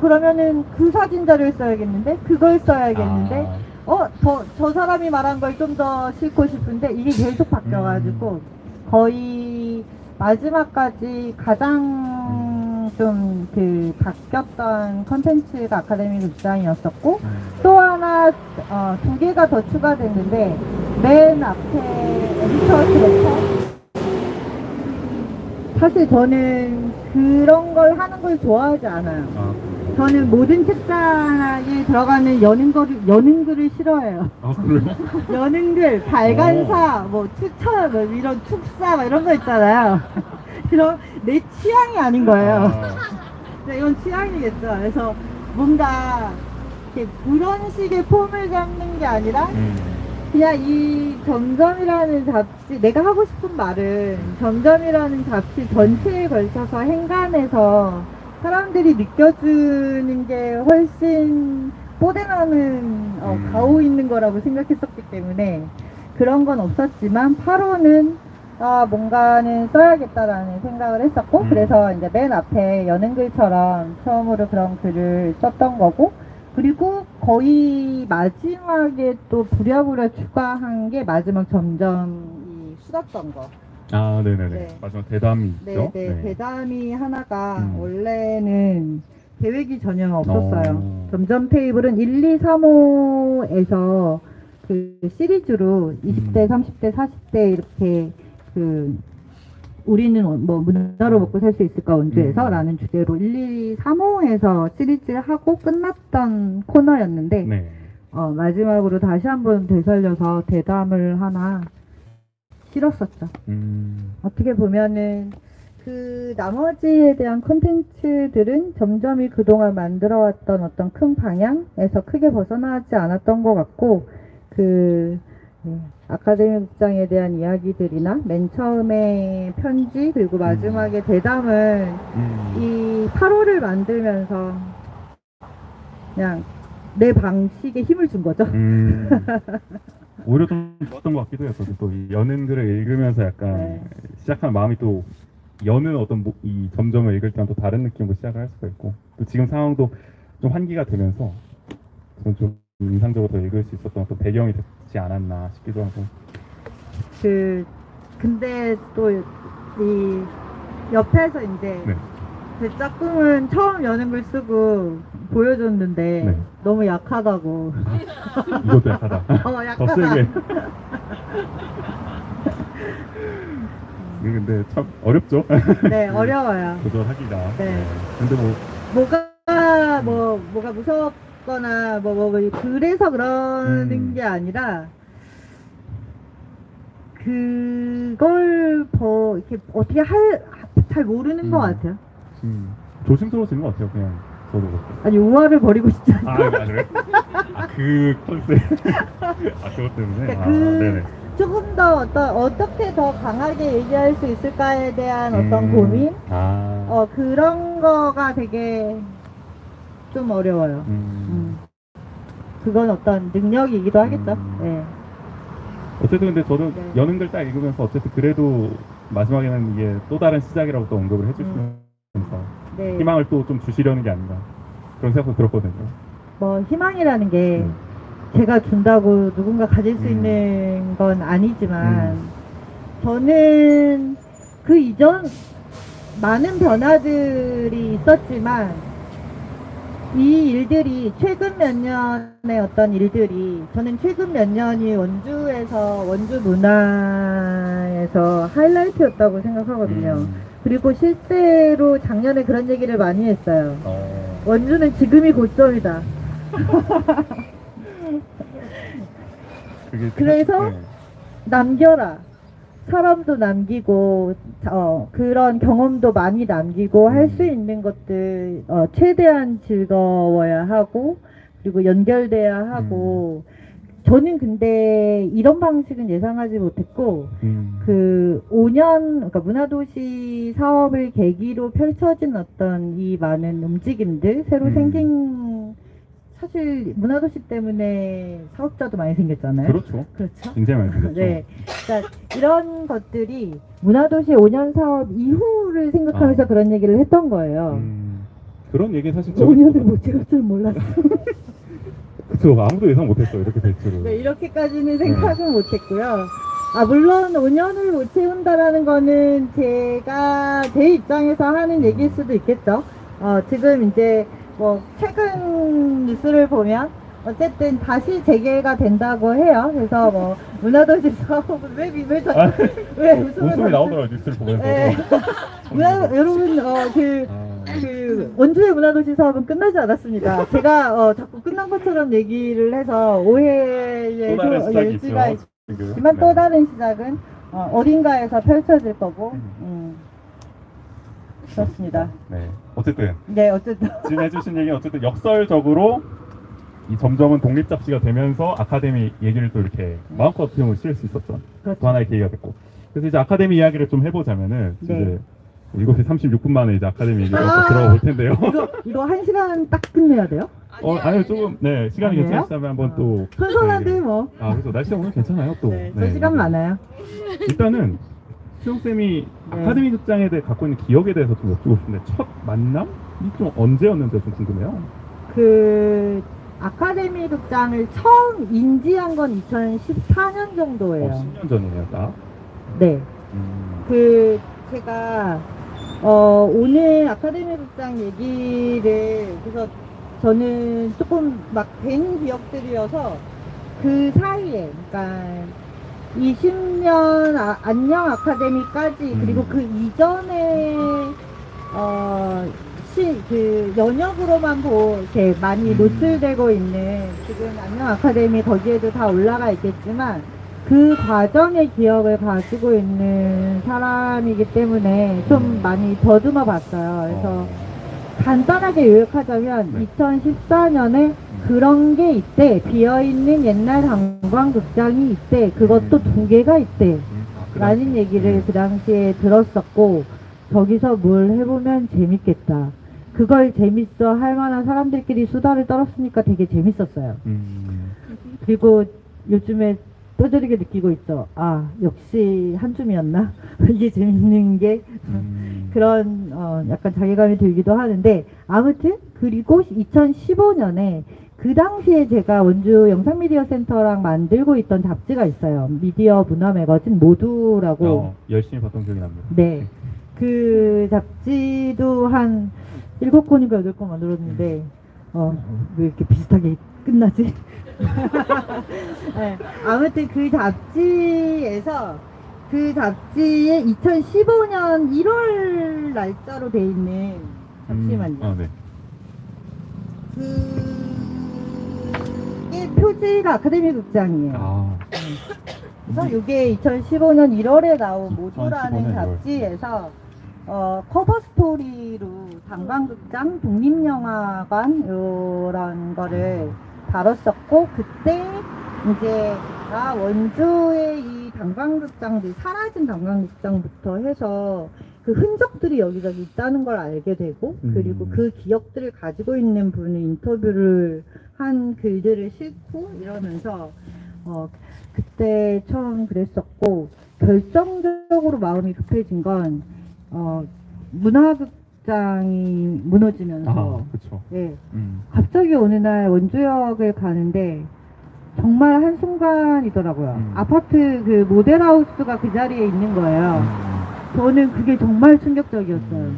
그러면은 그 사진 자료를 써야겠는데 그걸 써야겠는데 저 사람이 말한 걸 좀 더 싣고 싶은데 이게 계속 바뀌어가지고 거의 마지막까지 가장 좀 그 바뀌었던 컨텐츠가 아카데미 극장이었었고 또 하나 두 개가 더 추가됐는데 맨 앞에 에디터 트래커 사실 저는 그런 걸 하는 걸 좋아하지 않아요. 저는 모든 책장에 들어가는 여는 글을 싫어해요. 그래요? 여는 글, 발간사, 뭐 추천, 뭐 이런 축사, 뭐 이런 거 있잖아요. 이런 내 취향이 아닌 거예요. 근데 이건 취향이겠죠. 그래서 뭔가 이렇게 그런 식의 폼을 잡는 게 아니라 그냥 이 점점이라는 잡지, 내가 하고 싶은 말은 점점이라는 잡지 전체에 걸쳐서 행간에서 사람들이 느껴주는 게 훨씬 뽀대나는 가오 있는 거라고 생각했었기 때문에 그런 건 없었지만 8호는 뭔가는 써야겠다라는 생각을 했었고 그래서 이제 맨 앞에 여는 글처럼 처음으로 그런 글을 썼던 거고 그리고 거의 마지막에 또 부랴부랴 추가한 게 마지막 점점이 수다던 거. 네네네. 네. 마지막 대담이 있죠? 네. 대담이 하나가 원래는 계획이 전혀 없었어요. 점점 테이블은 1, 2, 3호에서 그 시리즈로 20대, 30대, 40대 이렇게 그 우리는 뭐 문화로 먹고 살 수 있을까 원주에서 라는 주제로 1, 2, 3호에서 시리즈를 하고 끝났던 코너였는데 네. 마지막으로 다시 한번 되살려서 대담을 하나 실었었죠. 어떻게 보면은 그 나머지에 대한 콘텐츠들은 점점이 그동안 만들어왔던 어떤 큰 방향에서 크게 벗어나지 않았던 것 같고 아카데미 극장에 대한 이야기들이나 맨 처음에 편지 그리고 마지막에 대담을 이 8호를 만들면서 그냥 내 방식에 힘을 준 거죠. 오히려 좀 좋았던 것 같기도 해요. 저도 또 이 여는 글을 읽으면서 약간 시작한 마음이 또 여는 어떤 이 점점을 읽을 때랑 또 다른 느낌으로 시작을 할 수가 있고 또 지금 상황도 좀 환기가 되면서 저는 좀 인상적으로 더 읽을 수 있었던 또 배경이 되지 않았나 싶기도 하고 근데 또 이 옆에서 이제 제 짝꿍은 처음 여는 글 쓰고 보여줬는데 너무 약하다고. 이것도 약하다. 약하다. 더 세게. 근데 참 어렵죠? 네, 어려워요. 조절하기가. 네. 근데 뭐가 무섭거나 그래서 그러는 게 아니라 그걸 이렇게 어떻게 잘 모르는 것 같아요. 조심스러워지는 것 같아요, 그냥 저도 그렇고. 아니 우화를 버리고 싶지 않고. 맞아요. 그 컨셉. 그것 때문에. 그러니까 네네. 조금 더 어떻게 더 강하게 얘기할 수 있을까에 대한 어떤 고민? 그런 거가 되게 좀 어려워요. 그건 어떤 능력이기도 하겠죠. 네. 어쨌든 근데 저도 여는 글 딱 읽으면서 어쨌든 그래도 마지막에는 이게 또 다른 시작이라고 또 언급을 해주시면서 희망을 또 좀 주시려는 게 아닌가 그런 생각도 들었거든요. 뭐 희망이라는 게 제가 준다고 누군가 가질 수 있는 건 아니지만 저는 이전 많은 변화들이 있었지만 이 일들이 최근 몇 년의 어떤 일들이 저는 최근 몇 년이 원주 문화에서 하이라이트였다고 생각하거든요. 그리고 실제로 작년에 그런 얘기를 많이 했어요. 원주는 지금이 고점이다. 그래서 네. 남겨라. 사람도 남기고 그런 경험도 많이 남기고 할 수 있는 것들 최대한 즐거워야 하고 그리고 연결돼야 하고 저는 근데 이런 방식은 예상하지 못했고 그 5년 그러니까 문화도시 사업을 계기로 펼쳐진 어떤 이 많은 움직임들 새로 생긴 사실 문화도시 때문에 사업자도 많이 생겼잖아요. 그렇죠. 그렇죠. 굉장히 많이 생겼죠. 네. 그러니까 이런 것들이 문화도시 5년 사업 이후를 생각하면서 그런 얘기를 했던 거예요. 그런 얘기 사실 5년을 못 채울 줄 몰랐어. 그쵸. 아무도 예상 못했어. 이렇게 될 줄은. 네, 이렇게까지는 생각은 못했고요. 물론 5년을 못 채운다라는 거는 제가 제 입장에서 하는 얘기일 수도 있겠죠. 지금 이제 뭐 최근 뉴스를 보면 어쨌든 다시 재개가 된다고 해요. 그래서 뭐 문화도시 사업은 왜 웃음이 나오더라고요. 뉴스를 보면서. 네. 여러분 그 원주의 문화도시 사업은 끝나지 않았습니다. 제가 자꾸 끝난 것처럼 얘기를 해서 오해의 여지가 있지만 또 다른 시작은 어딘가에서 펼쳐질 거고 그렇습니다. 네. 어쨌든. 네, 어쨌든. 지금 해주신 얘기는 어쨌든 역설적으로 이 점점은 독립 잡지가 되면서 아카데미 얘기를 또 이렇게 마음껏 어떻게 보면 실을 수 있었던 그렇죠. 또 하나의 계기가 됐고. 그래서 이제 아카데미 이야기를 좀 해보자면은 네. 이제 7시 36분 만에 이제 아카데미 얘기를 또 들어가 볼 텐데요. 이거 1시간 딱 끝내야 돼요? 아니요, 조금, 네, 시간이 아니에요? 괜찮으시다면 한번 또. 선선한데 뭐. 그래서 날씨가 오늘 괜찮아요, 또. 네, 저 시간 많아요. 일단은, 수영쌤이 아카데미 극장에 대해 갖고 있는 기억에 대해서 좀 여쭈고 싶은데, 첫 만남이 좀 언제였는지 좀 궁금해요. 그, 아카데미 극장을 처음 인지한 건 2014년 정도예요. 10년 전이네요, 딱. 네. 제가, 오늘 아카데미 극장 얘기를, 그래서 저는 조금 막 된 기억들이어서 그 사이에, 그러니까 20년 안녕 아카데미까지, 그리고 그 이전에, 그 연역으로만 이렇게 많이 노출되고 있는 지금 안녕 아카데미 거기에도 다 올라가 있겠지만 그 과정의 기억을 가지고 있는 사람이기 때문에 좀 많이 더듬어 봤어요. 그래서 간단하게 요약하자면 2014년에 그런 게 있대. 비어있는 옛날 관광극장이 있대. 그것도 2개가 있대. 라는 얘기를 그 당시에 들었었고 저기서 뭘 해보면 재밌겠다. 그걸 재밌어 할 만한 사람들끼리 수다를 떨었으니까 되게 재밌었어요. 그리고 요즘에 뼈저리게 느끼고 있죠. 역시 한 줌이었나? 이게 재밌는 게 그런 약간 자괴감이 들기도 하는데 아무튼 그리고 2015년에 그 당시에 제가 원주 영상미디어 센터랑 만들고 있던 잡지가 있어요. 미디어 문화 매거진 모두라고. 열심히 봤던 기억이 납니다. 네. 그 잡지도 한 7권인가 8권 만들었는데 왜 이렇게 비슷하게 끝나지? 네, 아무튼 그 잡지에서 그 잡지에 2015년 1월 날짜로 돼 있는 잠시만요. 네. 그게 표지가 아카데미 극장이에요. 그래서 이게 2015년 1월에 나온 모두라는 잡지에서 커버 스토리로 관광극장, 독립영화관 이런 거를 다뤘었고 그때 이제 원주의 이 관광극장들 사라진 관광극장부터 해서 그 흔적들이 여기저기 있다는 걸 알게 되고 그리고 그 기억들을 가지고 있는 분의 인터뷰를 한 글들을 싣고 이러면서 그때 처음 그랬었고 결정적으로 마음이 급해진 건 문화극장이 무너지면서 그쵸. 네, 갑자기 어느 날 원주역을 가는데 정말 한순간이더라고요. 아파트 그 모델하우스가 그 자리에 있는 거예요. 저는 그게 정말 충격적이었어요.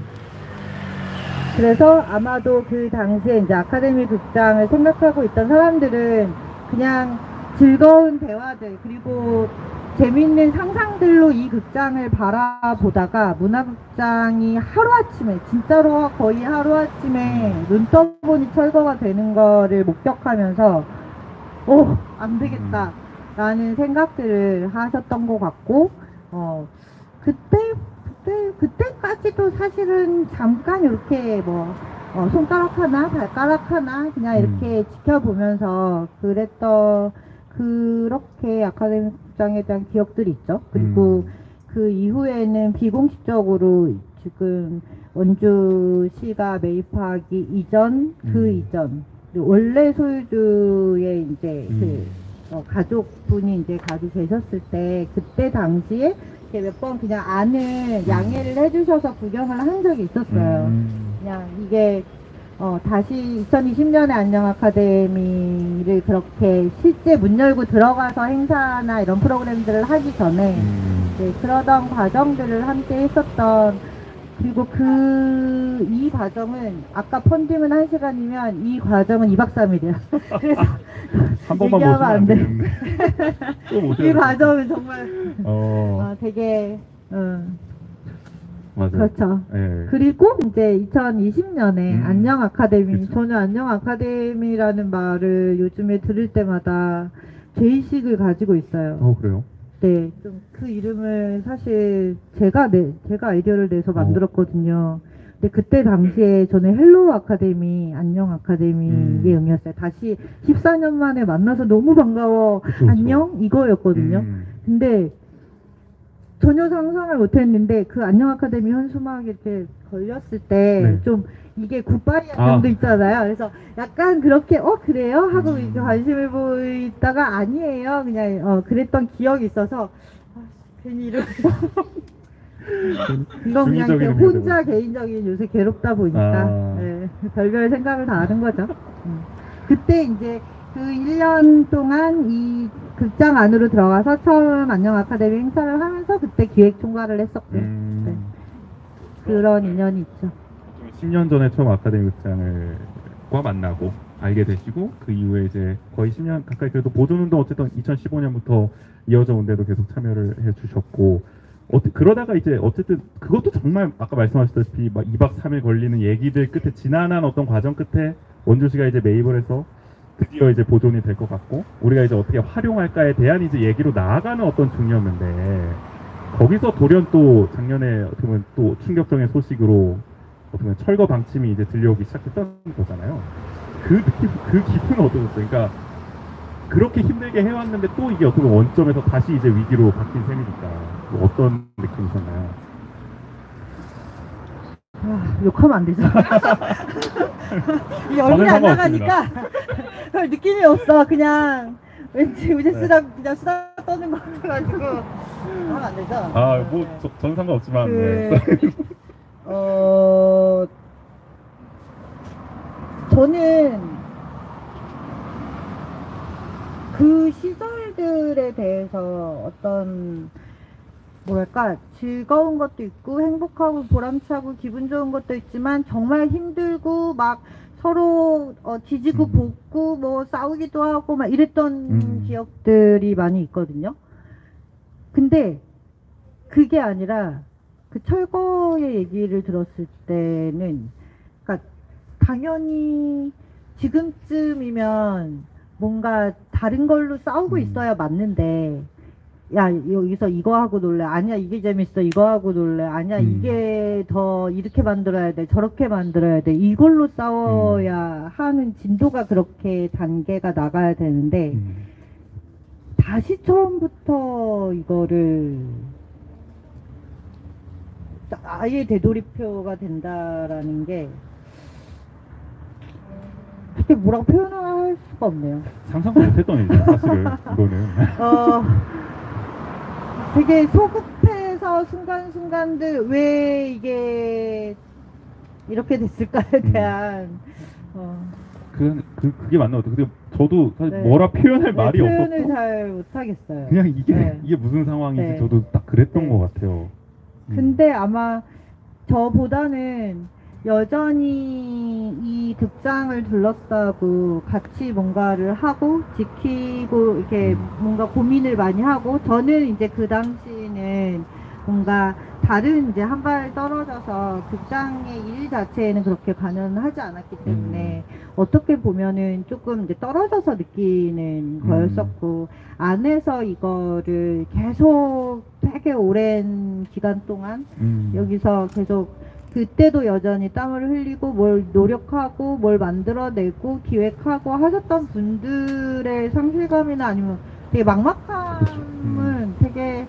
그래서 아마도 그 당시에 이제 아카데미 극장을 생각하고 있던 사람들은 그냥 즐거운 대화들 그리고 재미있는 상상들로 이 극장을 바라보다가 문화극장이 하루아침에 진짜로 거의 하루아침에 눈 떠보니 철거가 되는 거를 목격하면서 안 되겠다 라는 생각들을 하셨던 것 같고 그때까지도 사실은 잠깐 이렇게 뭐 손가락 하나 발가락 하나 그냥 이렇게 지켜보면서 그렇게 아카데미 극장에 대한 기억들이 있죠. 그리고 그 이후에는 비공식적으로 지금 원주시가 매입하기 이전 그 이전 원래 소유주의 이제 가족분이 이제 가지고 계셨을 때 그때 당시에 몇 번 그냥 안을 양해를 해주셔서 구경을 한 적이 있었어요. 그냥 이게 다시 2020년에 안녕 아카데미를 그렇게 실제 문 열고 들어가서 행사나 이런 프로그램들을 하기 전에 네, 그러던 과정들을 함께 했었던 그리고 이 과정은 아까 펀딩은 1시간이면 이 과정은 2박 3일이야. 그래서 한 번만 보시면 안 되겠네. 이 과정은 정말 되게 맞아요. 그렇죠. 네. 그리고 이제 2020년에 안녕 아카데미 그쵸. 저는 안녕 아카데미라는 말을 요즘에 들을 때마다 죄의식을 가지고 있어요. 그래요? 네, 좀 그 이름을 사실 제가 아이디어를 내서 만들었거든요. 근데 그때 당시에 저는 헬로우 아카데미, 안녕 아카데미의 의미였어요. 다시 14년 만에 만나서 너무 반가워, 그쵸. 안녕 이거였거든요. 근데 전혀 상상을 못했는데 그 안녕 아카데미 현수막 이렇게 걸렸을 때 좀 이게 굿바이 안녕도 있잖아요. 그래서 약간 그렇게 그래요? 하고 이렇게 관심을 보이다가 아니에요. 그냥 그랬던 기억이 있어서 괜히 이렇게 이건 그냥 이렇게 혼자 개인적인 요새 괴롭다 보니까 네, 별별 생각을 다 하는 거죠. 그때 이제 그 1년 동안 이 극장 안으로 들어가서 처음 안녕 아카데미 행사를 하면서 그때 기획 총괄을 했었고요. 네. 그런 인연이 있죠. 10년 전에 처음 아카데미 극장과 만나고 알게 되시고 그 이후에 이제 거의 10년 가까이 그래도 보존운동 어쨌든 2015년부터 이어져 온데도 계속 참여를 해주셨고 그러다가 이제 어쨌든 그것도 정말 아까 말씀하셨다시피 막 2박 3일 걸리는 얘기들 끝에 지난한 어떤 과정 끝에 원주시가 이제 매입을 해서 드디어 이제 보존이 될 것 같고 우리가 이제 어떻게 활용할까에 대한 이제 얘기로 나아가는 어떤 중이었는데 거기서 돌연 또 작년에 어떻게 보면 또 충격적인 소식으로 어떻게 보면 철거 방침이 이제 들려오기 시작했던 거잖아요. 그 느낌, 그 기분은 어떠셨어요? 그러니까 그렇게 힘들게 해왔는데 또 이게 어떻게 보면 원점에서 다시 이제 위기로 바뀐 셈이니까 뭐 어떤 느낌이셨나요? 욕하면 안 되죠. 이게 얼굴이 안 나가니까 별 느낌이 없어. 그냥 왠지 우제스랑 그냥 수다 떠는 것 같아가지고 하면 안 되죠. 저는 상관없지만 저는 그 시절들에 대해서 어떤 뭐랄까 즐거운 것도 있고 행복하고 보람차고 기분 좋은 것도 있지만 정말 힘들고 막 서로 지지고 볶고 뭐 싸우기도 하고 막 이랬던 기억들이 많이 있거든요. 근데 그게 아니라 그 철거의 얘기를 들었을 때는 그러니까 당연히 지금쯤이면 뭔가 다른 걸로 싸우고 있어야 맞는데 야 여기서 이거 하고 놀래 아니야 이게 재밌어 이거 하고 놀래 아니야 이게 더 이렇게 만들어야 돼 저렇게 만들어야 돼 이걸로 싸워야 하는 진도가 그렇게 단계가 나가야 되는데 다시 처음부터 이거를 아예 되돌이표가 된다라는 게 그게 뭐라고 표현할 수가 없네요. 상상도 못했던 일이에요 사실은 이거는. 되게 소급해서 순간순간들 왜 이게 이렇게 됐을까에 대한 그게 맞는 것 같아요. 근데 저도 사실 네. 뭐라 표현할 말이 표현을 없었고 잘 못하겠어요. 그냥 이게 무슨 상황인지 네. 저도 딱 그랬던 네. 것 같아요. 근데 아마 저보다는 여전히 이 극장을 둘러싸고 같이 뭔가를 하고 지키고 이렇게 뭔가 고민을 많이 하고, 저는 이제 그 당시에는 뭔가 다른 이제 한 발 떨어져서 극장의 일 자체에는 그렇게 관여하지 않았기 때문에 어떻게 보면은 조금 이제 떨어져서 느끼는 거였었고, 안에서 이거를 계속 되게 오랜 기간 동안 여기서 계속 그때도 여전히 땀을 흘리고 뭘 노력하고 뭘 만들어내고 기획하고 하셨던 분들의 상실감이나 아니면 되게 막막함은 되게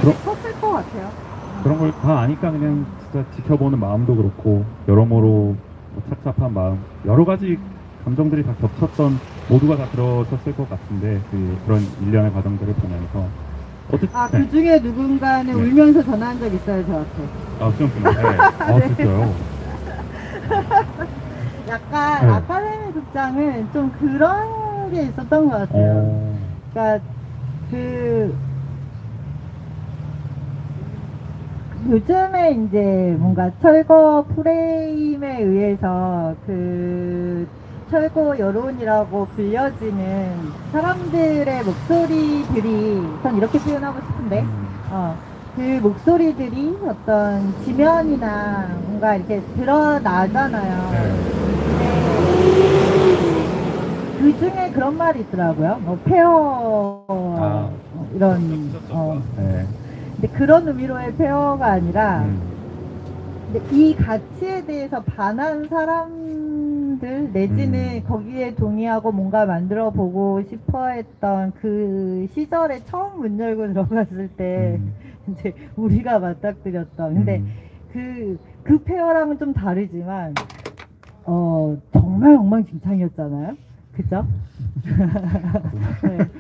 컸을 것 같아요. 그런 걸 다 아니까 그냥 진짜 지켜보는 마음도 그렇고 여러모로 뭐 착잡한 마음, 여러 가지 감정들이 다 겹쳤던, 모두가 다 그러셨을 것 같은데, 그런 일련의 과정들을 보면서 어쨌든 그 중에 누군가는 울면서 전화한 적 있어요, 저한테. 그렇구나. 네. 네. 진짜요? 약간 네. 아카데미 극장은 좀 그런 게 있었던 것 같아요. 그러니까 요즘에 이제 뭔가 철거 프레임에 의해서 철거 여론이라고 불려지는 사람들의 목소리들이, 전 이렇게 표현하고 싶은데, 그 목소리들이 어떤 지면이나 뭔가 이렇게 드러나잖아요. 그 중에 그런 말이 있더라고요. 뭐 폐허 이런 근데 그런 의미로의 폐허가 아니라 근데 이 가치에 대해서 반한 사람들 내지는 거기에 동의하고 뭔가 만들어 보고 싶어 했던 그 시절에 처음 문 열고 들어갔을 때 이제 우리가 맞닥뜨렸던, 근데 그 폐허랑은 좀 다르지만 정말 엉망진창이었잖아요. 그죠? 네.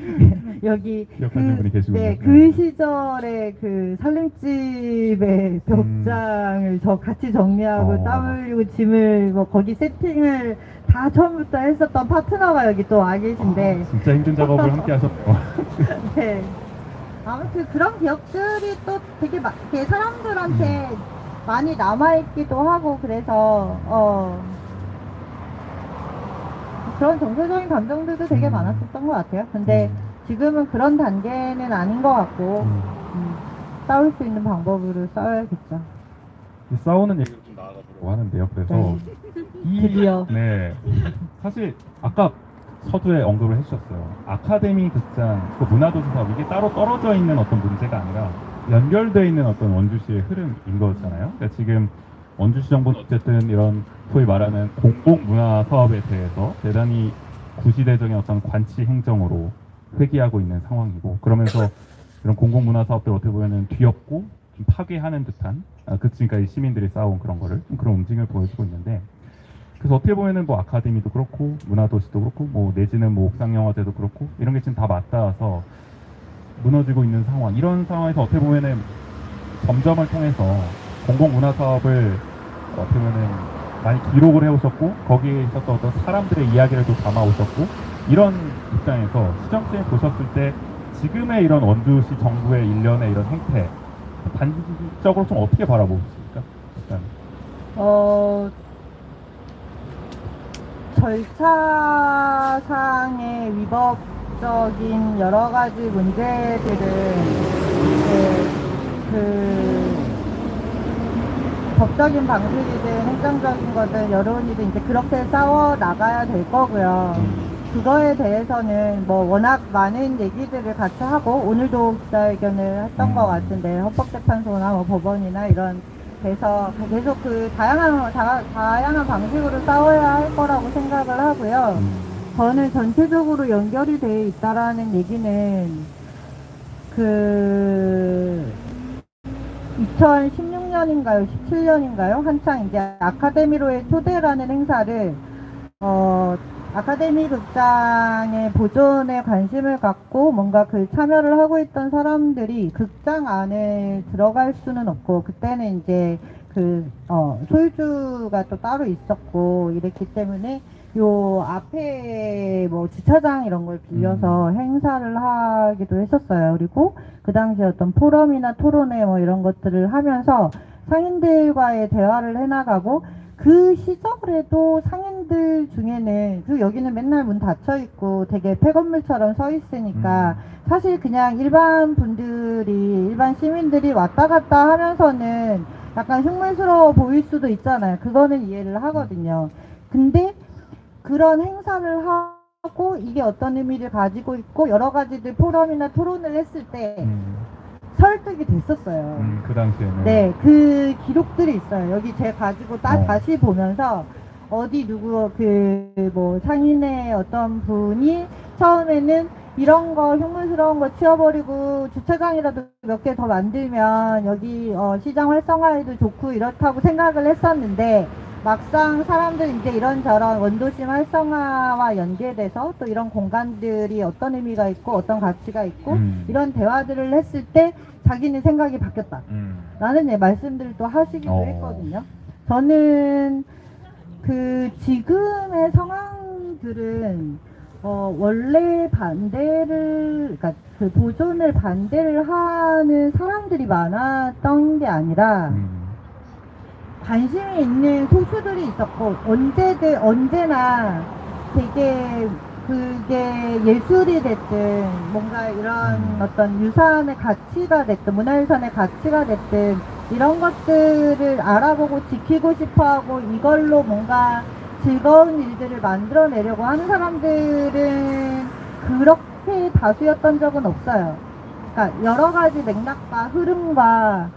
여기 그 시절에 그 살림집의 벽장을 저 같이 정리하고 땀 흘리고 짐을 뭐 거기 세팅을 다 처음부터 했었던 파트너가 여기 또 와 계신데 진짜 힘든 작업을 함께 하셨고. 네. 아무튼 그런 기억들이 또 되게 사람들한테 많이 남아있기도 하고, 그래서 그런 정서적인 감정들도 되게 많았었던 것 같아요. 근데 지금은 그런 단계는 아닌 것 같고, 싸울 수 있는 방법으로 싸워야겠죠. 싸우는 얘기를 좀 나아가보려고 하는데요. 그래서 드디어. 네, 사실 아까 서두에 언급을 해주셨어요. 아카데미 극장, 그 문화도시 사업, 이게 따로 떨어져 있는 어떤 문제가 아니라 연결되어 있는 어떤 원주시의 흐름인 거잖아요. 그러니까 지금 원주시 정부는 어쨌든 이런 소위 말하는 공공문화 사업에 대해서 대단히 구시대적인 어떤 관치 행정으로 회귀하고 있는 상황이고, 그러면서 이런 공공문화 사업들 어떻게 보면은 뒤엎고 좀 파괴하는 듯한, 지금까지 시민들이 쌓아온 그런 거를, 그런 움직임을 보여주고 있는데, 그래서 어떻게 보면은 뭐 아카데미도 그렇고 문화도시도 그렇고 뭐 내지는 뭐 옥상영화제도 그렇고 이런 게 지금 다 맞닿아서 무너지고 있는 상황. 이런 상황에서 어떻게 보면은 점점을 통해서 공공문화 사업을 어떻게 보면은 많이 기록을 해오셨고, 거기에 있었던 어떤 사람들의 이야기를 또 담아오셨고, 이런 입장에서 수정쌤이 보셨을 때 지금의 이런 원주시 정부의 일련의 이런 행태, 단적으로 좀 어떻게 바라보십니까? 일단. 절차상의 위법적인 여러 가지 문제들은 법적인 방식이든 행정적인 거든 여론이든 이제 그렇게 싸워 나가야 될 거고요. 그거에 대해서는 뭐 워낙 많은 얘기들을 같이 하고, 오늘도 기자회견을 했던 것 같은데, 헌법재판소나 뭐 법원이나 이런 데서 계속 그 다양한 방식으로 싸워야 할 거라고 생각을 하고요. 저는 전체적으로 연결이 되어 있다라는 얘기는 2016년인가요? 17년인가요? 한창 이제 아카데미로의 초대라는 행사를 아카데미 극장의 보존에 관심을 갖고 뭔가 참여를 하고 있던 사람들이 극장 안에 들어갈 수는 없고, 그때는 이제 소유주가 또 따로 있었고 이랬기 때문에 요 앞에 뭐 주차장 이런 걸 빌려서 행사를 하기도 했었어요. 그리고 그 당시에 어떤 포럼이나 토론회 뭐 이런 것들을 하면서 상인들과의 대화를 해나가고, 그 시절에도 상인들 중에는 그 여기는 맨날 문 닫혀 있고 되게 폐건물처럼 서 있으니까 사실 그냥 일반 분들이, 일반 시민들이 왔다 갔다 하면서는 약간 흉물스러워 보일 수도 있잖아요. 그거는 이해를 하거든요. 근데 그런 행사를 하고 이게 어떤 의미를 가지고 있고 여러 가지들 포럼이나 토론을 했을 때 설득이 됐었어요. 그 당시에는. 네, 그 기록들이 있어요. 여기 제가 가지고 어. 다시 보면서 어디 누구 뭐 상인의 어떤 분이 처음에는 이런 거 흉물스러운 거 치워버리고 주차장이라도 몇 개 더 만들면 여기 시장 활성화에도 좋고 이렇다고 생각을 했었는데, 막상 사람들 이제 이런저런 원도심 활성화와 연계돼서 또 이런 공간들이 어떤 의미가 있고 어떤 가치가 있고 이런 대화들을 했을 때 자기는 생각이 바뀌었다 라는 말씀들을 또 하시기도 했거든요. 저는 그 지금의 상황들은 원래 반대를, 그러니까 그 보존을 반대를 하는 사람들이 많았던 게 아니라 관심이 있는 소수들이 있었고, 언제나 되게 그게 예술이 됐든 뭔가 이런 어떤 유산의 가치가 됐든 문화유산의 가치가 됐든 이런 것들을 알아보고 지키고 싶어하고 이걸로 뭔가 즐거운 일들을 만들어내려고 하는 사람들은 그렇게 다수였던 적은 없어요. 그러니까 여러 가지 맥락과 흐름과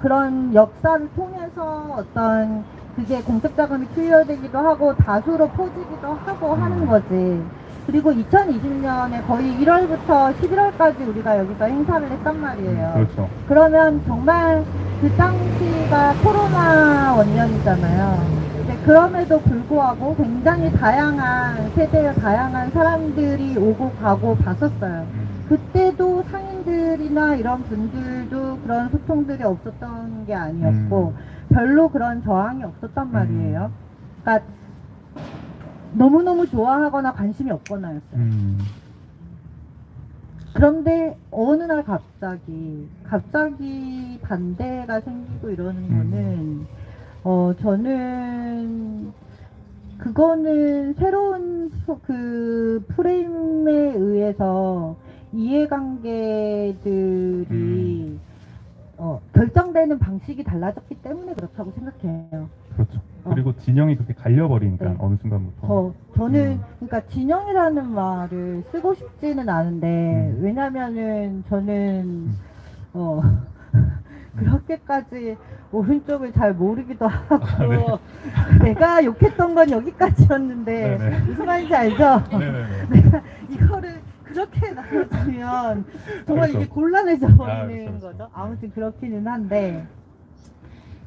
그런 역사를 통해서 어떤 그게 공적자금이 투여되기도 하고 다수로 퍼지기도 하고 하는 거지. 그리고 2020년에 거의 1월부터 11월까지 우리가 여기서 행사를 했단 말이에요. 그렇죠. 그러면 정말 그 당시가 코로나 원년이잖아요. 근데 그럼에도 불구하고 굉장히 다양한 세대의 다양한 사람들이 오고 가고 봤었어요. 그때도 상인들이나 이런 분들도 그런 소통들이 없었던 게 아니었고 별로 그런 저항이 없었단 말이에요. 그러니까 너무너무 좋아하거나 관심이 없거나였어요. 그런데 어느 날 갑자기 반대가 생기고 이러는 거는 저는 그거는 새로운 그 프레임에 의해서 이해관계들이 결정되는 방식이 달라졌기 때문에 그렇다고 생각해요. 그렇죠. 그리고 진영이 그렇게 갈려버리니까 네. 어느 순간부터. 저는 그러니까 진영이라는 말을 쓰고 싶지는 않은데 왜냐면은 저는 그렇게까지 오른쪽을 잘 모르기도 하고 네. 내가 욕했던 건 여기까지였는데 네네. 무슨 말인지 알죠? 네네네. 내가 이거를 그렇게 나눠주면 정말 그렇죠. 이게 곤란해져 그렇죠, 버리는 그렇죠. 거죠. 네. 아무튼 그렇기는 한데,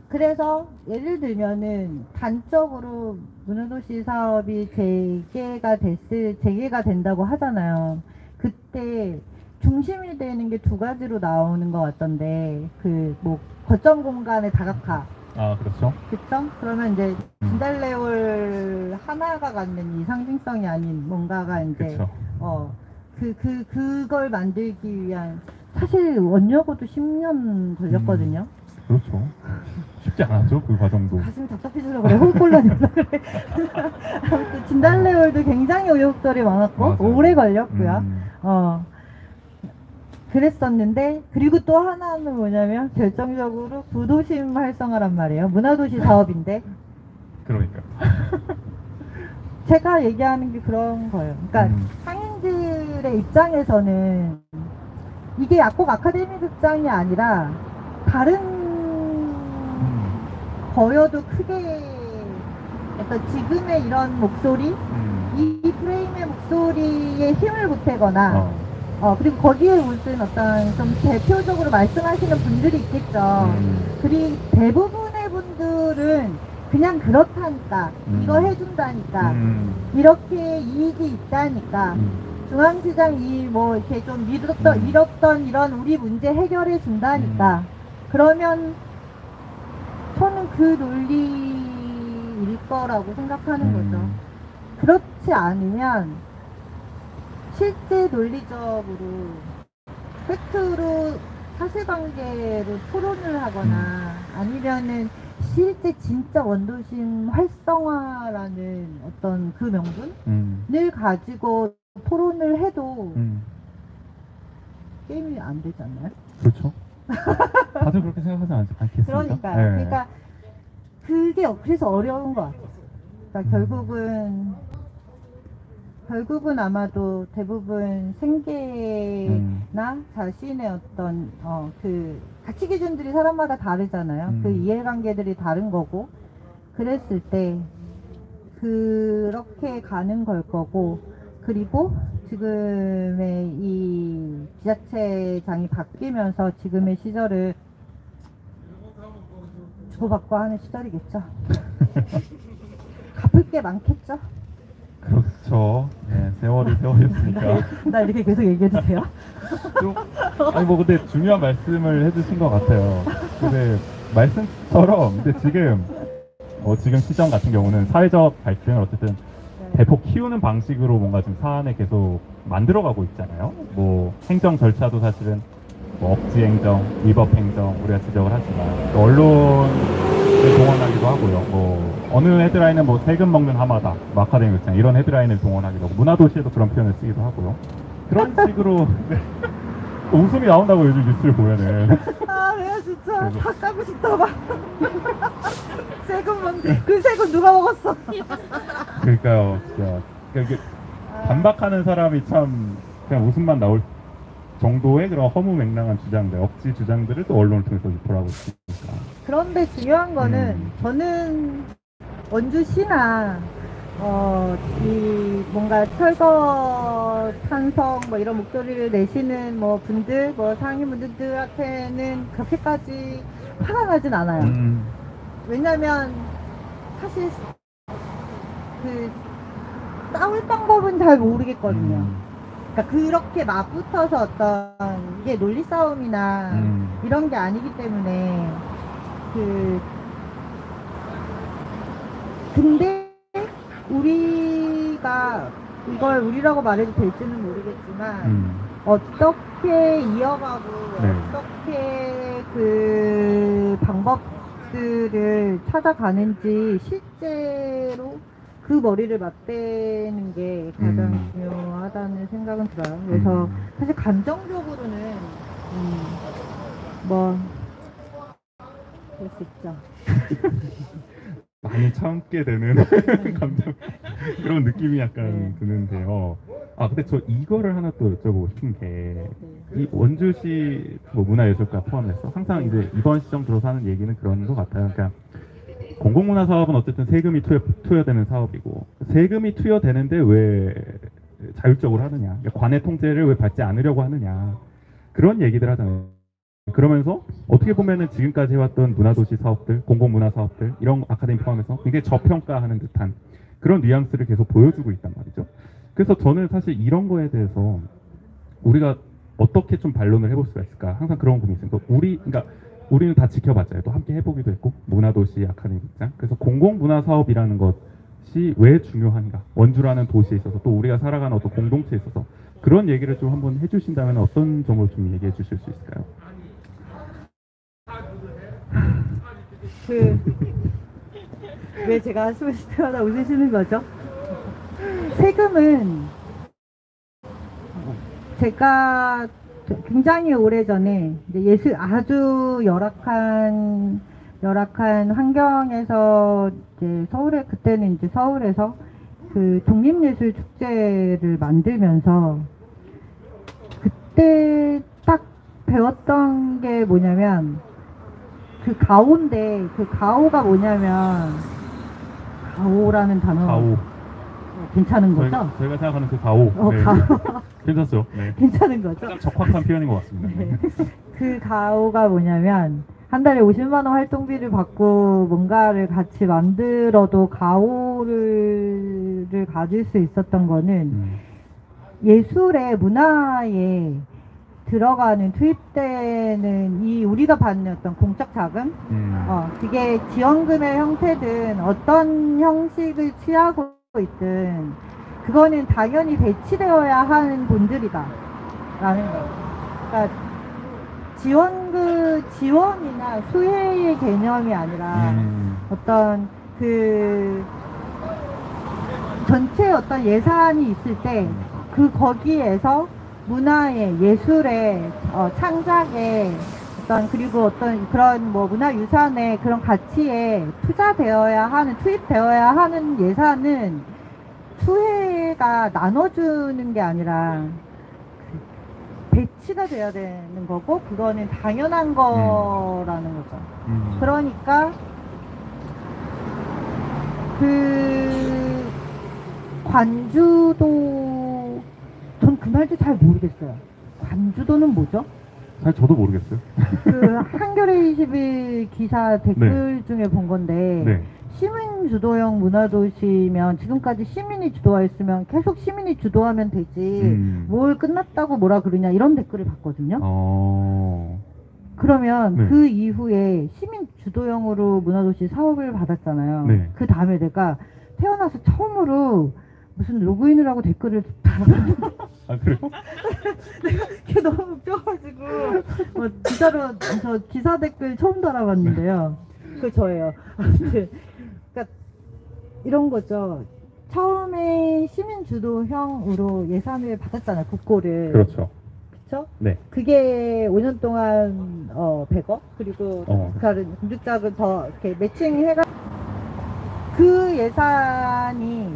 그래서 예를 들면은 단적으로 문화도시 사업이 재개가 된다고 하잖아요. 그때 중심이 되는 게 두 가지로 나오는 것 같던데, 뭐 거점 공간의 다각화. 아, 그렇죠. 그쵸? 그러면 이제 진달래올 하나가 갖는 이 상징성이 아닌 뭔가가 이제 그쵸. 그걸 만들기 위한, 사실 원여고도 10년 걸렸거든요. 그렇죠. 쉽지 않았죠, 그 과정도. 가슴이 답답해지려고 그래. 홀꼴라니까 그래. 아무튼 진달래올도 굉장히 우여곡절이 많았고 맞아요. 오래 걸렸고요. 그랬었는데, 그리고 또 하나는 뭐냐면 결정적으로 구도심 활성화란 말이에요. 문화도시 사업인데 그러니까. 제가 얘기하는 게 그런 거예요. 그러니까 상인들의 입장에서는 이게 꼭 아카데미 극장이 아니라 다른 거여도 크게 어떤 지금의 이런 목소리, 이 프레임의 목소리에 힘을 보태거나 그리고 거기에 무슨 어떤 좀 대표적으로 말씀하시는 분들이 있겠죠. 그리고 대부분의 분들은 그냥 그렇다니까, 이거 해준다니까, 이렇게 이익이 있다니까, 중앙시장이 뭐 이렇게 좀 미뤘던 이런 우리 문제 해결해 준다니까, 그러면 저는 그 논리일 거라고 생각하는 거죠. 그렇지 않으면 실제 논리적으로 팩트로 사실관계로 토론을 하거나 아니면은 실제 진짜 원도심 활성화라는 어떤 그 명분을 가지고 토론을 해도 게임이 안 되잖아요. 그렇죠. 다들 그렇게 생각하지 않겠습니까? 그러니까, 네. 그러니까 그게 그래서 어려운 것 같아요. 그러니까 결국은 아마도 대부분 생계나 자신의 어떤 그 가치 기준들이 사람마다 다르잖아요. 그 이해관계들이 다른 거고 그랬을 때 그렇게 가는 걸 거고 그리고 지금의 이 지자체장이 바뀌면서 지금의 시절을 주고받고 하는 시절이겠죠. 갚을 게 많겠죠. 그렇죠. 네, 세월이었으니까. 나 이렇게 계속 얘기해도 돼요? 좀, 아니 뭐 근데 중요한 말씀을 해주신 것 같아요. 근데 말씀처럼 근데 지금 시점 같은 경우는 사회적 갈등을 어쨌든 대폭 키우는 방식으로 뭔가 지금 사안에 계속 만들어가고 있잖아요. 뭐 행정 절차도 사실은 뭐 억지 행정, 위법 행정 우리가 지적을 하지만 또 언론을 동원하기도 하고요. 뭐 어느 헤드라인은 뭐 세금 먹는 하마다, 뭐 아카데미 극장 이런 헤드라인을 동원하기도 하고 문화도시에도 그런 표현을 쓰기도 하고요. 그런 식으로 네. 웃음이 나온다고 요즘 뉴스를 보면은. 아 내가 진짜 다 까고 싶다 봐. 세금 뭔데? 그 세금 누가 먹었어? 그러니까요. 진짜 그러니까 이게 반박하는 사람이 참 그냥 웃음만 나올 정도의 그런 허무맹랑한 주장들, 억지 주장들을 또 언론을 통해서 유포하고 있으니까. 그런데 중요한 거는 저는 원주시나 이 뭔가 철거 찬성 뭐 이런 목소리를 내시는 뭐 분들 뭐 상인분들한테는 그렇게까지 화가 나진 않아요. 왜냐면 사실 그 싸울 방법은 잘 모르겠거든요. 그러니까 그렇게 맞붙어서 어떤 이게 논리 싸움이나 이런 게 아니기 때문에 근데 우리가 이걸 우리라고 말해도 될지는 모르겠지만 어떻게 이어가고 네. 어떻게 그 방법들을 찾아가는지 실제로 그 머리를 맞대는 게 가장 중요하다는 생각은 들어요. 그래서 사실 감정적으로는 뭐 그럴 수 있죠. 많이 참게 되는 감정 그런 느낌이 약간 드는데요. 아 근데 저 이거를 하나 또 여쭤보고 싶은 게 이 원주시 뭐 문화예술가 포함해서 항상 이제 이번 시점 들어서 하는 얘기는 그런 것 같아요. 그러니까 공공문화 사업은 어쨌든 세금이 투여되는 사업이고 세금이 투여되는데 왜 자율적으로 하느냐, 관의 통제를 왜 받지 않으려고 하느냐 그런 얘기들 하잖아요. 그러면서 어떻게 보면은 지금까지 해왔던 문화도시 사업들, 공공문화 사업들 이런 아카데미 포함해서 굉장히 저평가하는 듯한 그런 뉘앙스를 계속 보여주고 있단 말이죠. 그래서 저는 사실 이런 거에 대해서 우리가 어떻게 좀 반론을 해볼 수가 있을까 항상 그런 고민이 있어요. 그러니까 우리는 다 지켜봤잖아요. 또 함께 해보기도 했고 문화도시 아카데미 극장. 그래서 공공문화 사업이라는 것이 왜 중요한가? 원주라는 도시에 있어서 또 우리가 살아가는 어떤 공동체에 있어서 그런 얘기를 좀 한번 해주신다면 어떤 점을 좀 얘기해 주실 수 있을까요? 왜 제가 한숨을 쉴 때마다 웃으시는 거죠? 세금은 제가 굉장히 오래전에 이제 아주 열악한 환경에서 이제 그때는 이제 서울에서 그 독립예술 축제를 만들면서 그때 딱 배웠던 게 뭐냐면 그 가오인데 그 가오가 뭐냐면 가오라는 단어 가오. 괜찮은 거죠? 저희가 생각하는 그 가오. 네. 가오. 괜찮죠? 네. 괜찮은 거죠? 가장 적합한 표현인 것 같습니다. 네. 그 가오가 뭐냐면 한 달에 50만 원 활동비를 받고 뭔가를 같이 만들어도 가오를 가질 수 있었던 거는 예술의 문화에 들어가는 투입되는 이 우리가 받는 어떤 공적 자금 그게 지원금의 형태든 어떤 형식을 취하고 있든 그거는 당연히 배치되어야 하는 분들이다 라는 거예요. 그러니까 지원이나 수혜의 개념이 아니라 어떤 그 전체 어떤 예산이 있을 때 그 거기에서 문화의 예술의 창작의 어떤 그리고 어떤 그런 뭐 문화유산의 그런 가치에 투입되어야 하는 예산은 수혜가 나눠주는 게 아니라 배치가 돼야 되는 거고 그거는 당연한 거라는 거죠. 그러니까 그 관주도 전 그 말도 잘 모르겠어요. 관주도는 뭐죠? 사실 저도 모르겠어요. 그 한겨레 21 기사 댓글 중에 본 건데 네. 시민 주도형 문화도시면 지금까지 시민이 주도했으면 계속 시민이 주도하면 되지 뭘 끝났다고 뭐라 그러냐 이런 댓글을 봤거든요. 그러면 네. 그 이후에 시민 주도형으로 문화도시 사업을 받았잖아요. 네. 그 다음에 내가 태어나서 처음으로 무슨 로그인을 하고 댓글을 달았는데 아 그래요? 그게 너무 웃겨가지고 진짜로 저 기사 댓글 처음 달아봤는데요. 그 저예요. 아무튼 그러니까 이런 거죠. 처음에 시민 주도형으로 예산을 받았잖아요. 국고를. 그렇죠. 그렇죠? 네. 그게 5년 동안 100억 그리고 다른 공직자금 더 이렇게 매칭해가 그 예산이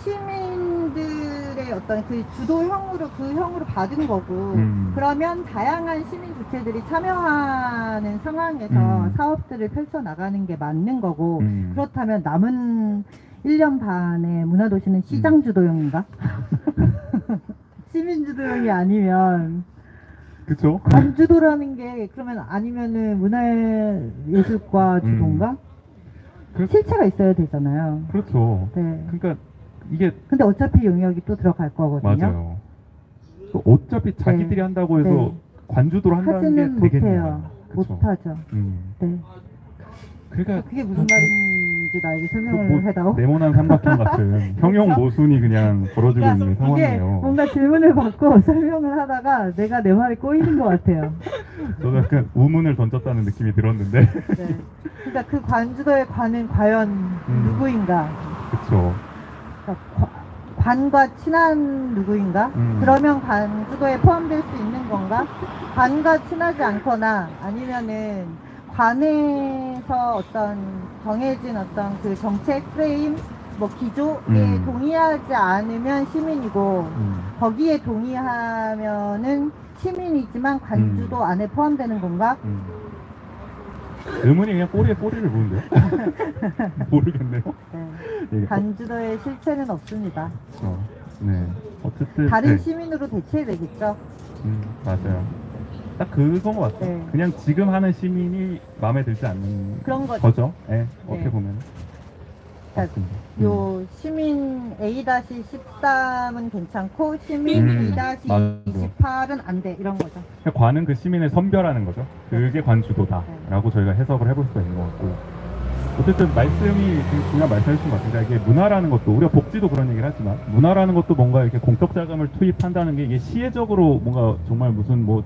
시민들의 어떤 그 주도형으로 그 형으로 받은 거고 그러면 다양한 시민 주체들이 참여하는 상황에서 사업들을 펼쳐 나가는 게 맞는 거고 그렇다면 남은 1년 반의 문화도시는 시장 주도형인가? 시민 주도형이 아니면 그쵸? 관주도라는 게 그러면 아니면은 문화예술과 주도인가? 실체가 있어야 되잖아요. 그렇죠. 네. 그러니까 이게 근데 어차피 용역이 또 들어갈 거거든요. 맞아요. 또 어차피 자기들이 한다고 해서 네. 관주도로 한다는 하지는 게 되겠네요. 못해요. 그쵸? 못하죠. 네. 그러니까 그게 무슨 말인지 나에게 설명을 뭐 해다오. 네모난 삼각형 같은 형용 모순이 그냥 벌어지고 있는 이게 상황이에요. 뭔가 질문을 받고 설명을 하다가 내가 내 말이 꼬이는 것 같아요. 저도 약간 우문을 던졌다는 느낌이 들었는데. 네. 그러니까 그 관주도의 관은 과연 누구인가? 그쵸. 그러니까 관과 친한 누구인가? 그러면 관주도에 포함될 수 있는 건가? 관과 친하지 않거나 아니면은 관에서 어떤 정해진 어떤 그 정책 프레임 뭐 기조에 동의하지 않으면 시민이고 거기에 동의하면은 시민이지만 관주도 안에 포함되는 건가? 의문이 그냥 꼬리에 꼬리를 무는데요? 모르겠네요. 네. 관주도의 실체는 없습니다. 네. 어쨌든 다른 네. 시민으로 대체되겠죠. 맞아요. 딱 그건 것 같아요. 네. 그냥 지금 하는 시민이 마음에 들지 않는 그런 거죠. 거죠. 네. 어떻게 보면. 그러니까 요 시민 A-13은 괜찮고 시민 B-28은 안 돼 이런 거죠. 관은 그 시민을 선별하는 거죠. 그게 관주도다라고 저희가 해석을 해볼 수가 있는 것 같고 어쨌든 말씀이 되게 중요한 말씀해 주신 것 같습니다. 이게 문화라는 것도 우리가 복지도 그런 얘기를 하지만 문화라는 것도 뭔가 이렇게 공적 자금을 투입한다는 게 이게 시혜적으로 뭔가 정말 무슨 뭐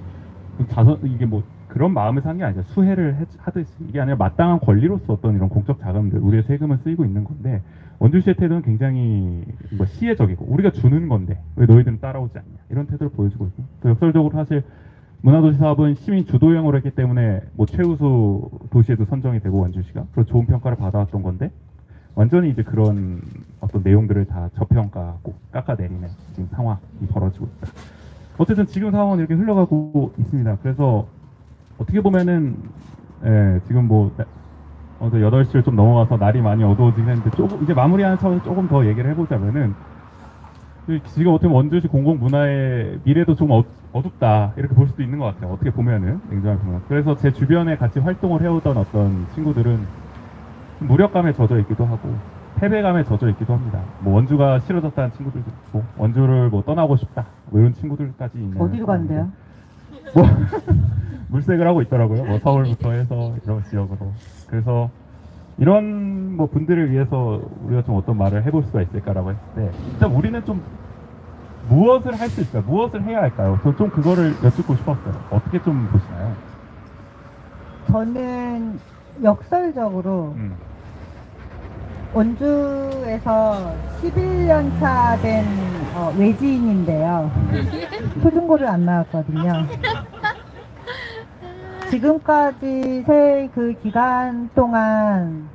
이게 뭐 그런 마음에서 한 게 아니죠. 수혜를 하듯이 이게 아니라 마땅한 권리로서 어떤 이런 공적 자금들 우리의 세금을 쓰이고 있는 건데 원주시의 태도는 굉장히 뭐 시혜적이고 우리가 주는 건데 왜 너희들은 따라오지 않냐 이런 태도를 보여주고 있고 또 역설적으로 사실 문화도시 사업은 시민 주도형으로 했기 때문에 뭐 최우수 도시에도 선정이 되고 원주시가 그런 좋은 평가를 받아왔던 건데 완전히 이제 그런 어떤 내용들을 다 저평가하고 깎아내리는 지금 상황이 벌어지고 있다. 어쨌든 지금 상황은 이렇게 흘러가고 있습니다. 그래서 어떻게 보면은 지금 뭐 8시를 좀 넘어가서 날이 많이 어두워지긴 했는데 조금 이제 마무리하는 차원에서 조금 더 얘기를 해보자면은 지금 어떻게 보면 원주시 공공문화의 미래도 좀 어둡다 이렇게 볼 수도 있는 것 같아요. 어떻게 보면은 냉정하게 보면. 그래서 제 주변에 같이 활동을 해오던 어떤 친구들은 무력감에 젖어 있기도 하고 패배감에 젖어 있기도 합니다. 뭐 원주가 싫어졌다는 친구들도 있고 원주를 뭐 떠나고 싶다 뭐 이런 친구들까지 있는. 어디로 간대요? 뭐 물색을 하고 있더라고요. 뭐 서울부터 해서 이런 지역으로. 그래서 이런 뭐 분들을 위해서 우리가 좀 어떤 말을 해볼 수가 있을까라고 했을 때 일단 우리는 좀 무엇을 할 수 있을까요? 무엇을 해야 할까요? 저 좀 그거를 여쭙고 싶었어요. 어떻게 좀 보시나요? 저는 역설적으로 원주에서 11년 차 된 외지인인데요. 초중고를 안 나왔거든요. 지금까지 그 기간 동안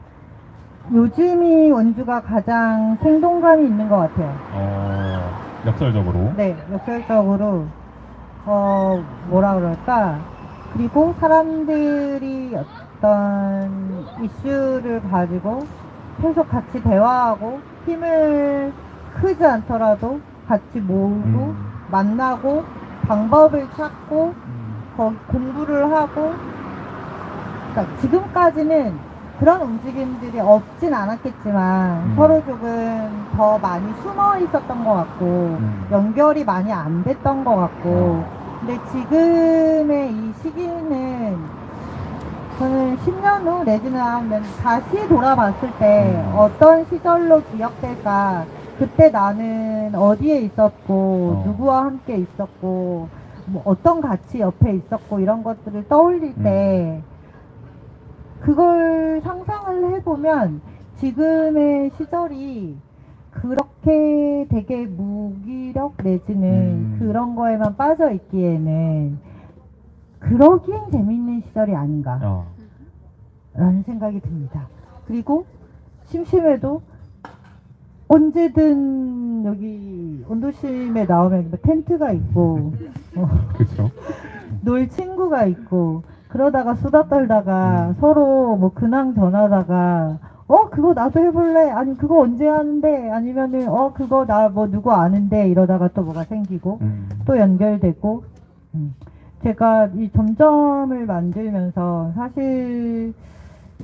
요즘이 원주가 가장 생동감이 있는 것 같아요. 역설적으로. 네, 역설적으로 뭐라 그럴까? 그리고 사람들이 어떤 이슈를 가지고 계속 같이 대화하고 힘을 크지 않더라도 같이 모으고 만나고 방법을 찾고 공부를 하고, 그러니까 지금까지는 그런 움직임들이 없진 않았겠지만 서로 조금 더 많이 숨어 있었던 것 같고 연결이 많이 안 됐던 것 같고, 근데 지금의 이 시기는 저는 10년 후 내지는 다시 돌아봤을 때 어떤 시절로 기억될까, 그때 나는 어디에 있었고 누구와 함께 있었고 뭐 어떤 가치 옆에 있었고 이런 것들을 떠올릴 때 그걸 상상을 해보면 지금의 시절이 그렇게 되게 무기력 내지는 그런 거에만 빠져 있기에는 그러기엔 재밌는 시절이 아닌가 라는 생각이 듭니다. 그리고 심심해도 언제든 여기 온도심에 나오면 텐트가 있고 그렇죠. 놀 친구가 있고, 그러다가 수다 떨다가 서로 뭐 근황 전하다가 그거 나도 해볼래, 아니 그거 언제 하는데, 아니면은 그거 나 뭐 누구 아는데, 이러다가 또 뭐가 생기고 또 연결되고. 제가 이 점점을 만들면서 사실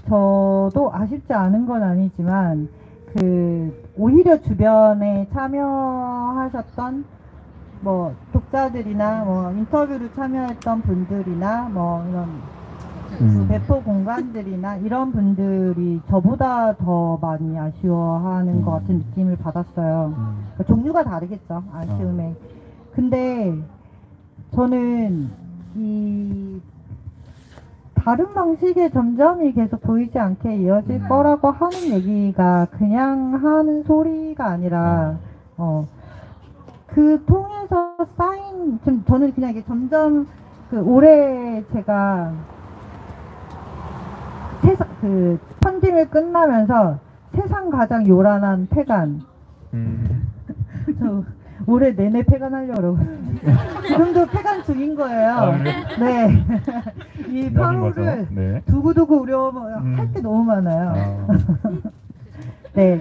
저도 아쉽지 않은 건 아니지만 오히려 주변에 참여하셨던 뭐 독자들이나 뭐 인터뷰를 참여했던 분들이나 뭐 이런 배포 공간들이나 이런 분들이 저보다 더 많이 아쉬워하는 것 같은 느낌을 받았어요. 그러니까 종류가 다르겠죠, 아쉬움에. 근데 저는 이 다른 방식의 점점이 계속 보이지 않게 이어질 거라고 하는 얘기가 그냥 하는 소리가 아니라 그 통해서 쌓인, 저는 그냥 이게 점점 올해 제가 펀딩을 끝나면서 세상 가장 요란한 폐간 저 올해 내내 폐간하려고 지금도 폐간 중인 거예요. 네. 이 8월을 두고두고 할 게 너무 많아요. 네.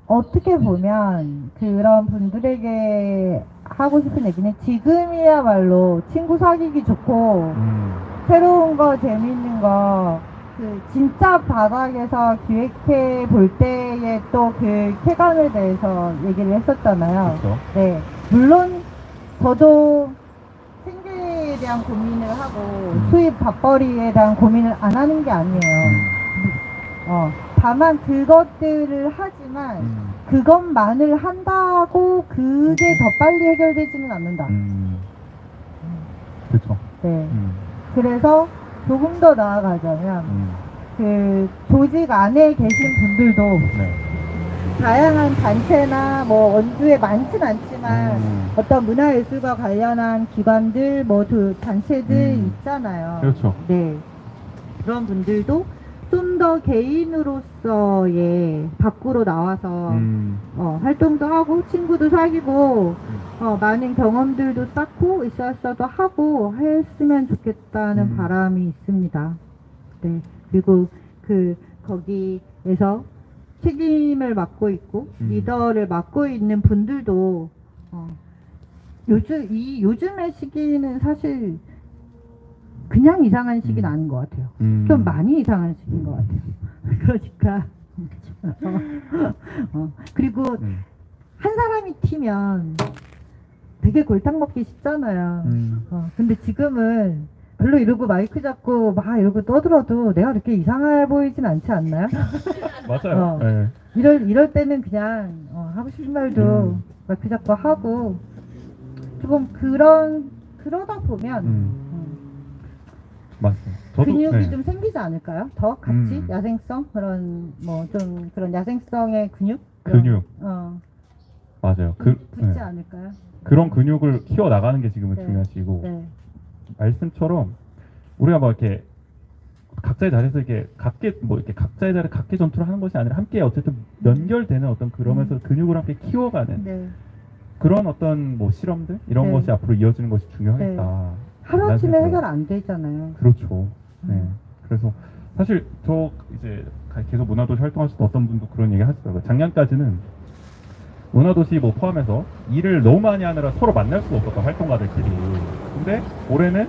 어떻게 보면 그런 분들에게 하고 싶은 얘기는 지금이야말로 친구 사귀기 좋고 새로운 거 재밌는 거 진짜 바닥에서 기획해 볼 때에 또 그 쾌감에 대해서 얘기를 했었잖아요. 그렇죠. 네. 물론 저도 생계에 대한 고민을 하고 수입 밥벌이에 대한 고민을 안 하는 게 아니에요. 다만 그것들을 하지만 그것만을 한다고 그게 더 빨리 해결되지는 않는다. 그렇죠. 네. 그래서 조금 더 나아가자면 조직 안에 계신 분들도 다양한 단체나 뭐 원주에 많진 않지만 어떤 문화예술과 관련한 기관들 뭐 단체들 있잖아요. 그렇죠. 네. 그런 분들도 좀 더 개인으로서의 밖으로 나와서 활동도 하고 친구도 사귀고 많은 경험들도 쌓고 있었어도 하고 했으면 좋겠다는 바람이 있습니다. 네. 그리고 거기에서 책임을 맡고 있고 리더를 맡고 있는 분들도 요즘의 시기는 사실 그냥 이상한 시기는 아닌 것 같아요. 좀 많이 이상한 시기인 것 같아요. 그러니까 그리고 한 사람이 튀면 되게 골탕 먹기 쉽잖아요. 근데 지금은 별로 이러고 마이크 잡고 막 이러고 떠들어도 내가 그렇게 이상해 보이진 않지 않나요? 맞아요. 어. 네. 이럴 때는 그냥 하고 싶은 말도 마이크 잡고 하고 조금 그러다 보면 맞습니다. 저도 근육이 네. 좀 생기지 않을까요? 더 같이 야생성 그런 뭐 좀 그런 야생성의 근육 근육. 좀 맞아요. 붙지 네. 않을까요? 그런 근육을 키워 나가는 게 지금은 네. 중요하시고 네. 말씀처럼 우리가 막 이렇게 각자의 자리에서 이렇게 각자의 자리 각계 전투를 하는 것이 아니라 함께 어쨌든 연결되는 어떤 그러면서 근육을 함께 키워가는 네. 그런 어떤 뭐 실험들 이런 네. 것이 앞으로 이어지는 것이 중요하겠다. 하루아침에 생각이 해결 안 되잖아요. 그렇죠. 네. 그래서 사실 저 이제 계속 문화도시 활동하실 때 어떤 분도 그런 얘기 하시더라고요. 작년까지는 문화도시 뭐 포함해서 일을 너무 많이 하느라 서로 만날 수가 없었다, 활동가들끼리. 근데 올해는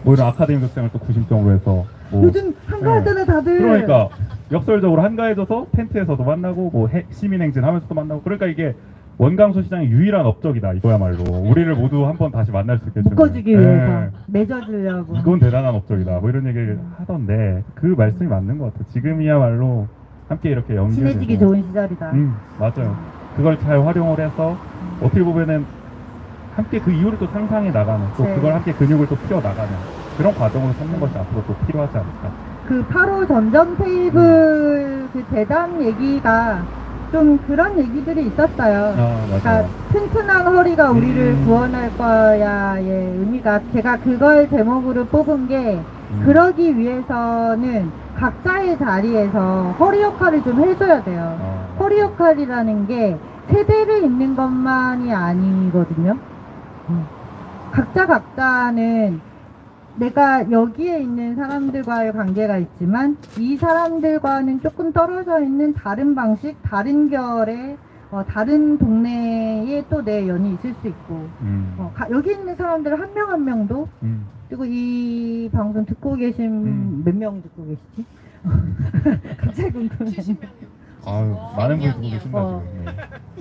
뭐 이런 아카데미 극장을 또 구심점으로 해서 뭐 요즘 한가하잖아 다들. 그러니까 역설적으로 한가해져서 텐트에서도 만나고 뭐 시민행진 하면서도 만나고, 그러니까 이게 원광소 시장의 유일한 업적이다 이거야말로. 우리를 모두 한번 다시 만날 수 있게 묶어주기 위해서 맺어주려고. 이건 대단한 업적이다 뭐 이런 얘기를 하던데 그 말씀이 맞는 것 같아요. 지금이야말로 함께 이렇게 연결되고 친해지기 좋은 시절이다. 맞아요. 그걸 잘 활용을 해서 어떻게 보면은 함께 그 이유를 또 상상해 나가는, 또 네. 그걸 함께 근육을 또 키워 나가는 그런 과정으로 삼는 것이 앞으로 또 필요하지 않을까. 그 8호 전전 테이블 그 대담 얘기가 좀 그런 얘기들이 있었어요. 맞아요. 그러니까 튼튼한 허리가 우리를 구원할 거야의 의미가, 제가 그걸 제목으로 뽑은 게 그러기 위해서는 각자의 자리에서 허리 역할을 좀 해줘야 돼요. 허리 역할이라는 게 세대를 잇는 것만이 아니거든요. 각자는 내가 여기에 있는 사람들과의 관계가 있지만 이 사람들과는 조금 떨어져 있는 다른 방식, 다른 결의 다른 동네에 또 내 연이 있을 수 있고 여기 있는 사람들 한 명 한 명도 그리고 이 방송 듣고 계신 몇 명 듣고 계시지? 갑자기 궁금해. 아유, 많은 분이 듣고 계신다 지금. 네.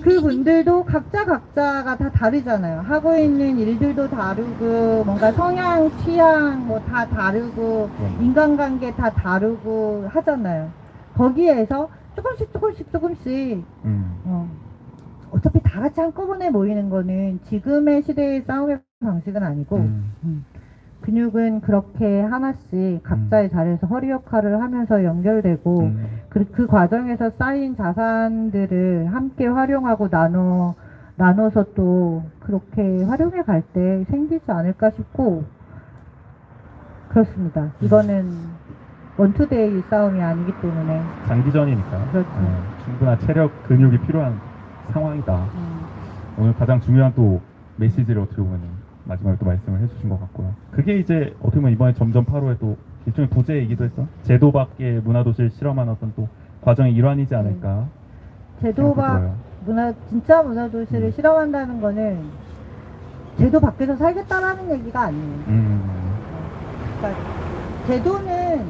그 분들도 각자가 다 다르잖아요. 하고 있는 일들도 다르고 뭔가 성향, 취향 뭐 다 다르고 인간관계 다 다르고 하잖아요. 거기에서 조금씩 어차피 다 같이 한꺼번에 모이는 거는 지금의 시대의 싸움의 방식은 아니고 근육은 그렇게 하나씩 각자의 자리에서 허리 역할을 하면서 연결되고 그 과정에서 쌓인 자산들을 함께 활용하고 나눠서 또 그렇게 활용해 갈 때 생기지 않을까 싶고 그렇습니다. 이거는 원투데이 싸움이 아니기 때문에 장기전이니까 그렇죠. 충분한 체력, 근육이 필요한 상황이다. 오늘 가장 중요한 또 메시지를 어떻게 보면 마지막에 또 말씀을 해주신 것 같고요. 그게 이제 어떻게 보면 이번에 점점 8호에 또 일종의 부제이기도 했죠. 제도 밖의 문화도시를 실험한 어떤 또 과정의 일환이지 않을까. 제도 밖 진짜 문화도시를 실험한다는 거는 제도 밖에서 살겠다라는 얘기가 아니에요. 그러니까 제도는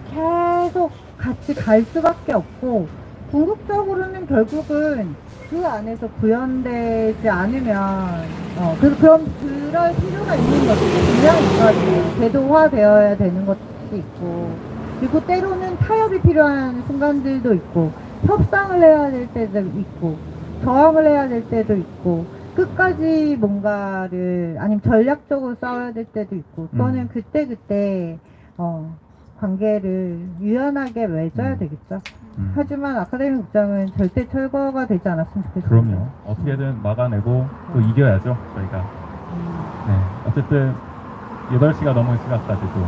계속 같이 갈 수밖에 없고 궁극적으로는 결국은 그 안에서 구현되지 않으면 그럴 필요가 있는 것도 분명히 있거든요. 제도화되어야 되는 것도 있고 그리고 때로는 타협이 필요한 순간들도 있고 협상을 해야 될 때도 있고 저항을 해야 될 때도 있고 끝까지 뭔가를 아니면 전략적으로 싸워야 될 때도 있고 그거는 그때 관계를 유연하게 맺어야 되겠죠. 하지만 아카데미 국장은 절대 철거가 되지 않았으면 좋겠어요. 그럼요. 어떻게든 막아내고 또 이겨야죠, 저희가. 네. 어쨌든 8시가 넘은 시간까지도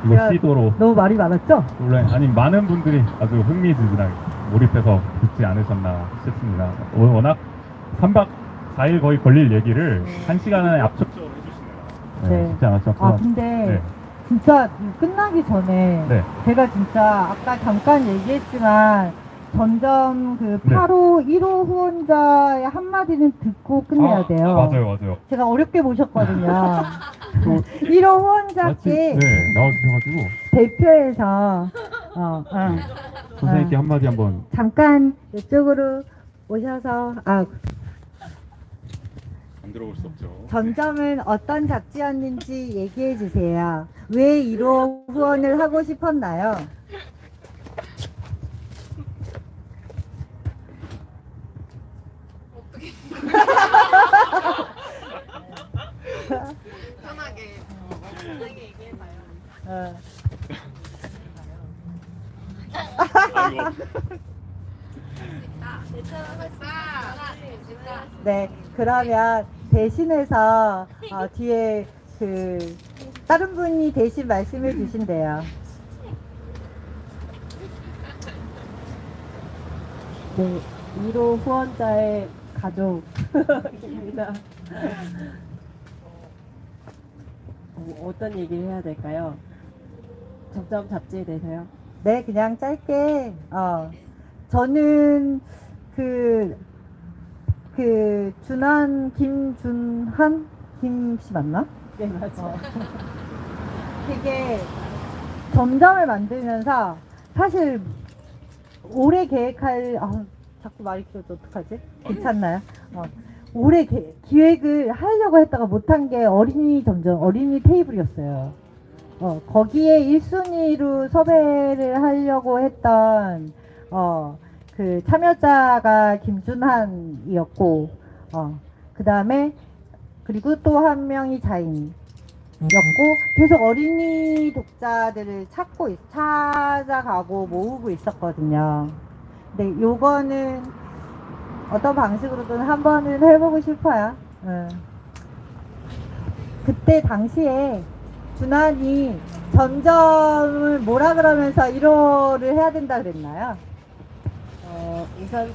이거 시도로 너무 말이 많았죠? 물론 아니 많은 분들이 아주 흥미진진하게 몰입해서 듣지 않으셨나 싶습니다. 워낙 3박 4일 거의 걸릴 얘기를 1시간 안에 압축적으로 해주시네요. 네. 쉽지 않았죠. 근데 진짜 끝나기 전에 제가 진짜 아까 잠깐 얘기했지만 점점 그 8호 1호 후원자의 한마디는 듣고 끝내야 돼요. 맞아요. 제가 어렵게 모셨거든요. 1호 후원자께 나와주셔가지고 대표해서 선생님께 한마디 한번 잠깐 이쪽으로 오셔서 안 들어볼 수 없죠. 점점은 어떤 잡지였는지 얘기해 주세요. 왜 1호 후원을 하고 싶었나요? 편하게 얘기해봐요. 아이고. 네, 그러면 대신해서 뒤에 다른 분이 대신 말씀해 주신대요. 네, 1호 후원자의 가족입니다. 어떤 얘기를 해야 될까요? 점점 잡지에 대해서요? 네, 그냥 짧게, 저는 김준한? 김씨 맞나? 네, 맞아요. 되게 점점을 만들면서 사실 올해 계획할, 자꾸 말이 길어져 어떡하지? 괜찮나요? 올해 기획을 하려고 했다가 못한 게 어린이 테이블이었어요. 거기에 1순위로 섭외를 하려고 했던 그 참여자가 김준한이었고, 그 다음에 그리고 또 한 명이 자인이었고, 계속 어린이 독자들을 찾아가고 모으고 있었거든요. 근데 요거는 어떤 방식으로든 한번은 해보고 싶어요. 그때 당시에 준환이 점점을 뭐라 그러면서 1호를 해야 된다 그랬나요? 우선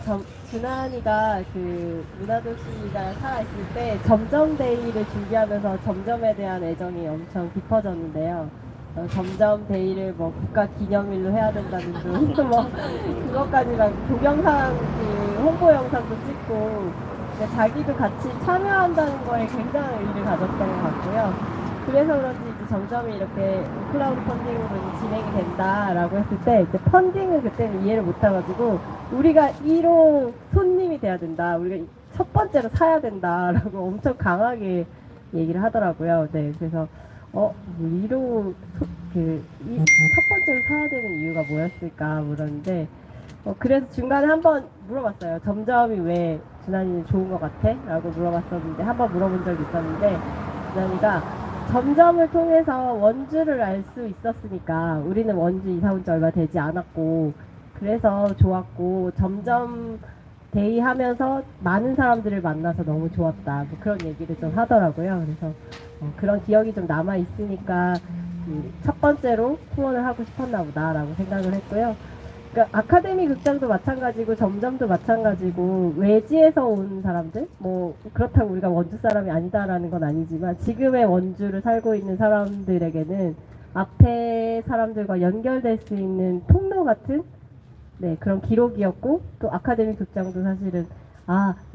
준환이가 그 문화도시가 살아있을 때 점점데이를 준비하면서 점점에 대한 애정이 엄청 깊어졌는데요. 점점 데이를 뭐 국가 기념일로 해야 된다는 등 뭐 그것까지 막 동영상 홍보 영상도 찍고 자기도 같이 참여한다는 거에 굉장한 의의를 가졌던 것 같고요. 그래서 그런지 이제 점점이 이렇게 클라우드 펀딩으로 진행이 된다라고 했을 때 이제 펀딩을 그때는 이해를 못해가지고 우리가 1호 손님이 돼야 된다, 우리가 첫 번째로 사야 된다라고 엄청 강하게 얘기를 하더라고요. 네, 그래서 1호 첫 번째로 사야 되는 이유가 뭐였을까 물었는데 그래서 중간에 한번 물어봤어요. 점점이 왜 준환이는 좋은 것 같아? 라고 물어봤었는데 한번 물어본 적이 있었는데 준환이가 점점을 통해서 원주를 알 수 있었으니까 우리는 원주 이사 온 지 얼마 되지 않았고 그래서 좋았고 점점 데이 하면서 많은 사람들을 만나서 너무 좋았다, 뭐 그런 얘기를 좀 하더라고요. 그래서 그런 기억이 좀 남아 있으니까 첫 번째로 후원을 하고 싶었나 보다 라고 생각을 했고요. 그러니까 아카데미 극장도 마찬가지고 점점도 마찬가지고 외지에서 온 사람들, 뭐 그렇다고 우리가 원주 사람이 아니다라는 건 아니지만 지금의 원주를 살고 있는 사람들에게는 앞에 사람들과 연결될 수 있는 통로 같은 그런 기록이었고, 또 아카데미 극장도 사실은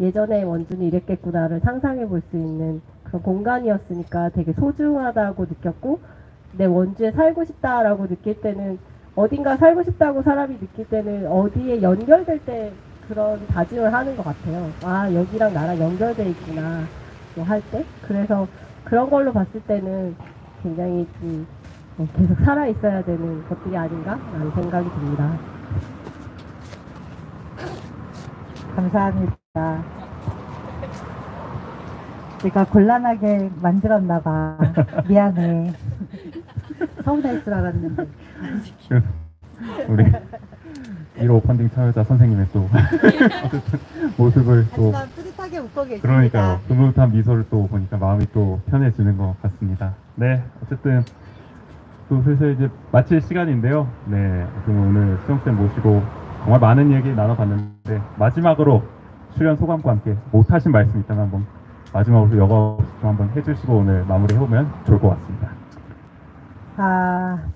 예전에 원주는 이랬겠구나를 상상해 볼 수 있는 그런 공간이었으니까 되게 소중하다고 느꼈고, 내 원주에 살고 싶다라고 느낄 때는 어딘가 살고 싶다고 사람이 느낄 때는 어디에 연결될 때 그런 다짐을 하는 것 같아요. 여기랑 나랑 연결돼 있구나 뭐 할 때. 그래서 그런 걸로 봤을 때는 굉장히 계속 살아 있어야 되는 것들이 아닌가 라는 생각이 듭니다. 감사합니다. 내가 곤란하게 만들었나봐. 미안해. 서운할 줄 알았는데. 우리 1호 펀딩 참여자 선생님의 또 어쨌든 모습을 또 하지만 뿌듯하게 웃고 계십니다. 그러니까요. 흐뭇한 미소를 또 보니까 마음이 또 편해지는 것 같습니다. 네, 어쨌든 또 슬슬 이제 마칠 시간인데요. 네, 그럼 오늘 수영쌤 모시고 정말 많은 얘기 나눠봤는데 마지막으로 출연 소감과 함께 못하신 말씀 있다면 한번 마지막으로 여과 좀 한번 해주시고 오늘 마무리해보면 좋을 것 같습니다.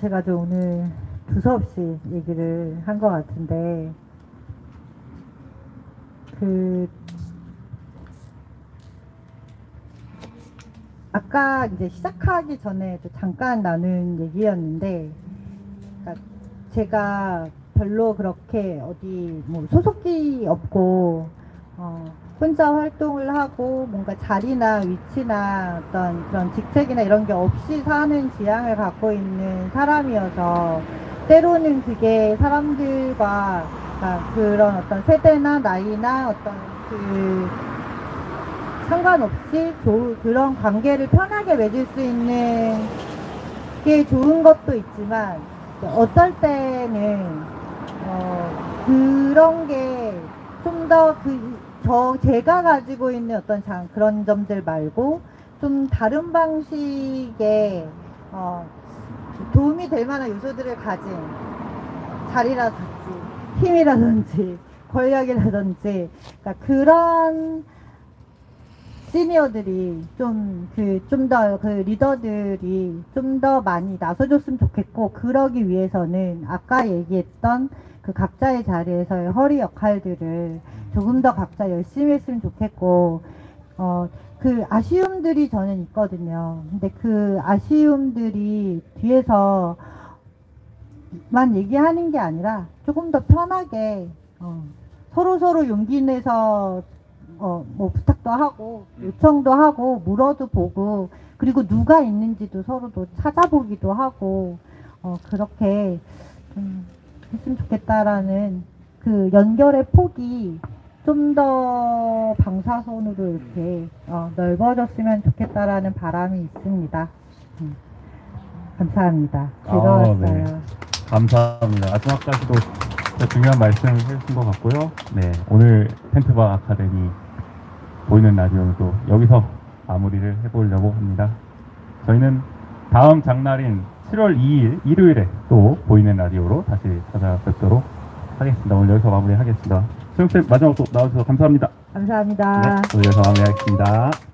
제가 좀 오늘 두서없이 얘기를 한 것 같은데, 아까 이제 시작하기 전에 잠깐 나눈 얘기였는데, 그러니까 제가 별로 그렇게 어디 뭐 소속이 없고, 혼자 활동을 하고 뭔가 자리나 위치나 어떤 그런 직책이나 이런 게 없이 사는 지향을 갖고 있는 사람이어서 때로는 그게 사람들과 그런 어떤 세대나 나이나 어떤 그 상관없이 그런 관계를 편하게 맺을 수 있는 게 좋은 것도 있지만 어떨 때는 그런 게 좀 더 제가 가지고 있는 어떤 그런 점들 말고 좀 다른 방식의 도움이 될 만한 요소들을 가진 자리라든지 힘이라든지 권력이라든지 그러니까 그런 시니어들이 좀 더 그 리더들이 좀 더 많이 나서줬으면 좋겠고, 그러기 위해서는 아까 얘기했던 그 각자의 자리에서의 허리 역할들을 조금 더 각자 열심히 했으면 좋겠고, 그 아쉬움들이 저는 있거든요. 근데 그 아쉬움들이 뒤에서만 얘기하는 게 아니라 조금 더 편하게 서로 용기 내서 뭐 부탁도 하고 요청도 하고 물어도 보고, 그리고 누가 있는지도 서로도 찾아보기도 하고 그렇게 했으면 좋겠다라는 그 연결의 폭이 좀 더 방사선으로 이렇게 넓어졌으면 좋겠다라는 바람이 있습니다. 감사합니다. 즐거웠어요. 네. 감사합니다. 마지막까지도 중요한 말씀을 해주신 것 같고요. 네, 오늘 텐트박 아카데미 보이는 라디오는 또 여기서 마무리를 해보려고 합니다. 저희는 다음 장날인 7월 2일 일요일에 또 보이는 라디오로 다시 찾아뵙도록 하겠습니다. 오늘 여기서 마무리하겠습니다. 수영쌤 마지막으로 나와주셔서 감사합니다. 감사합니다. 네, 오늘 여기서 마무리하겠습니다.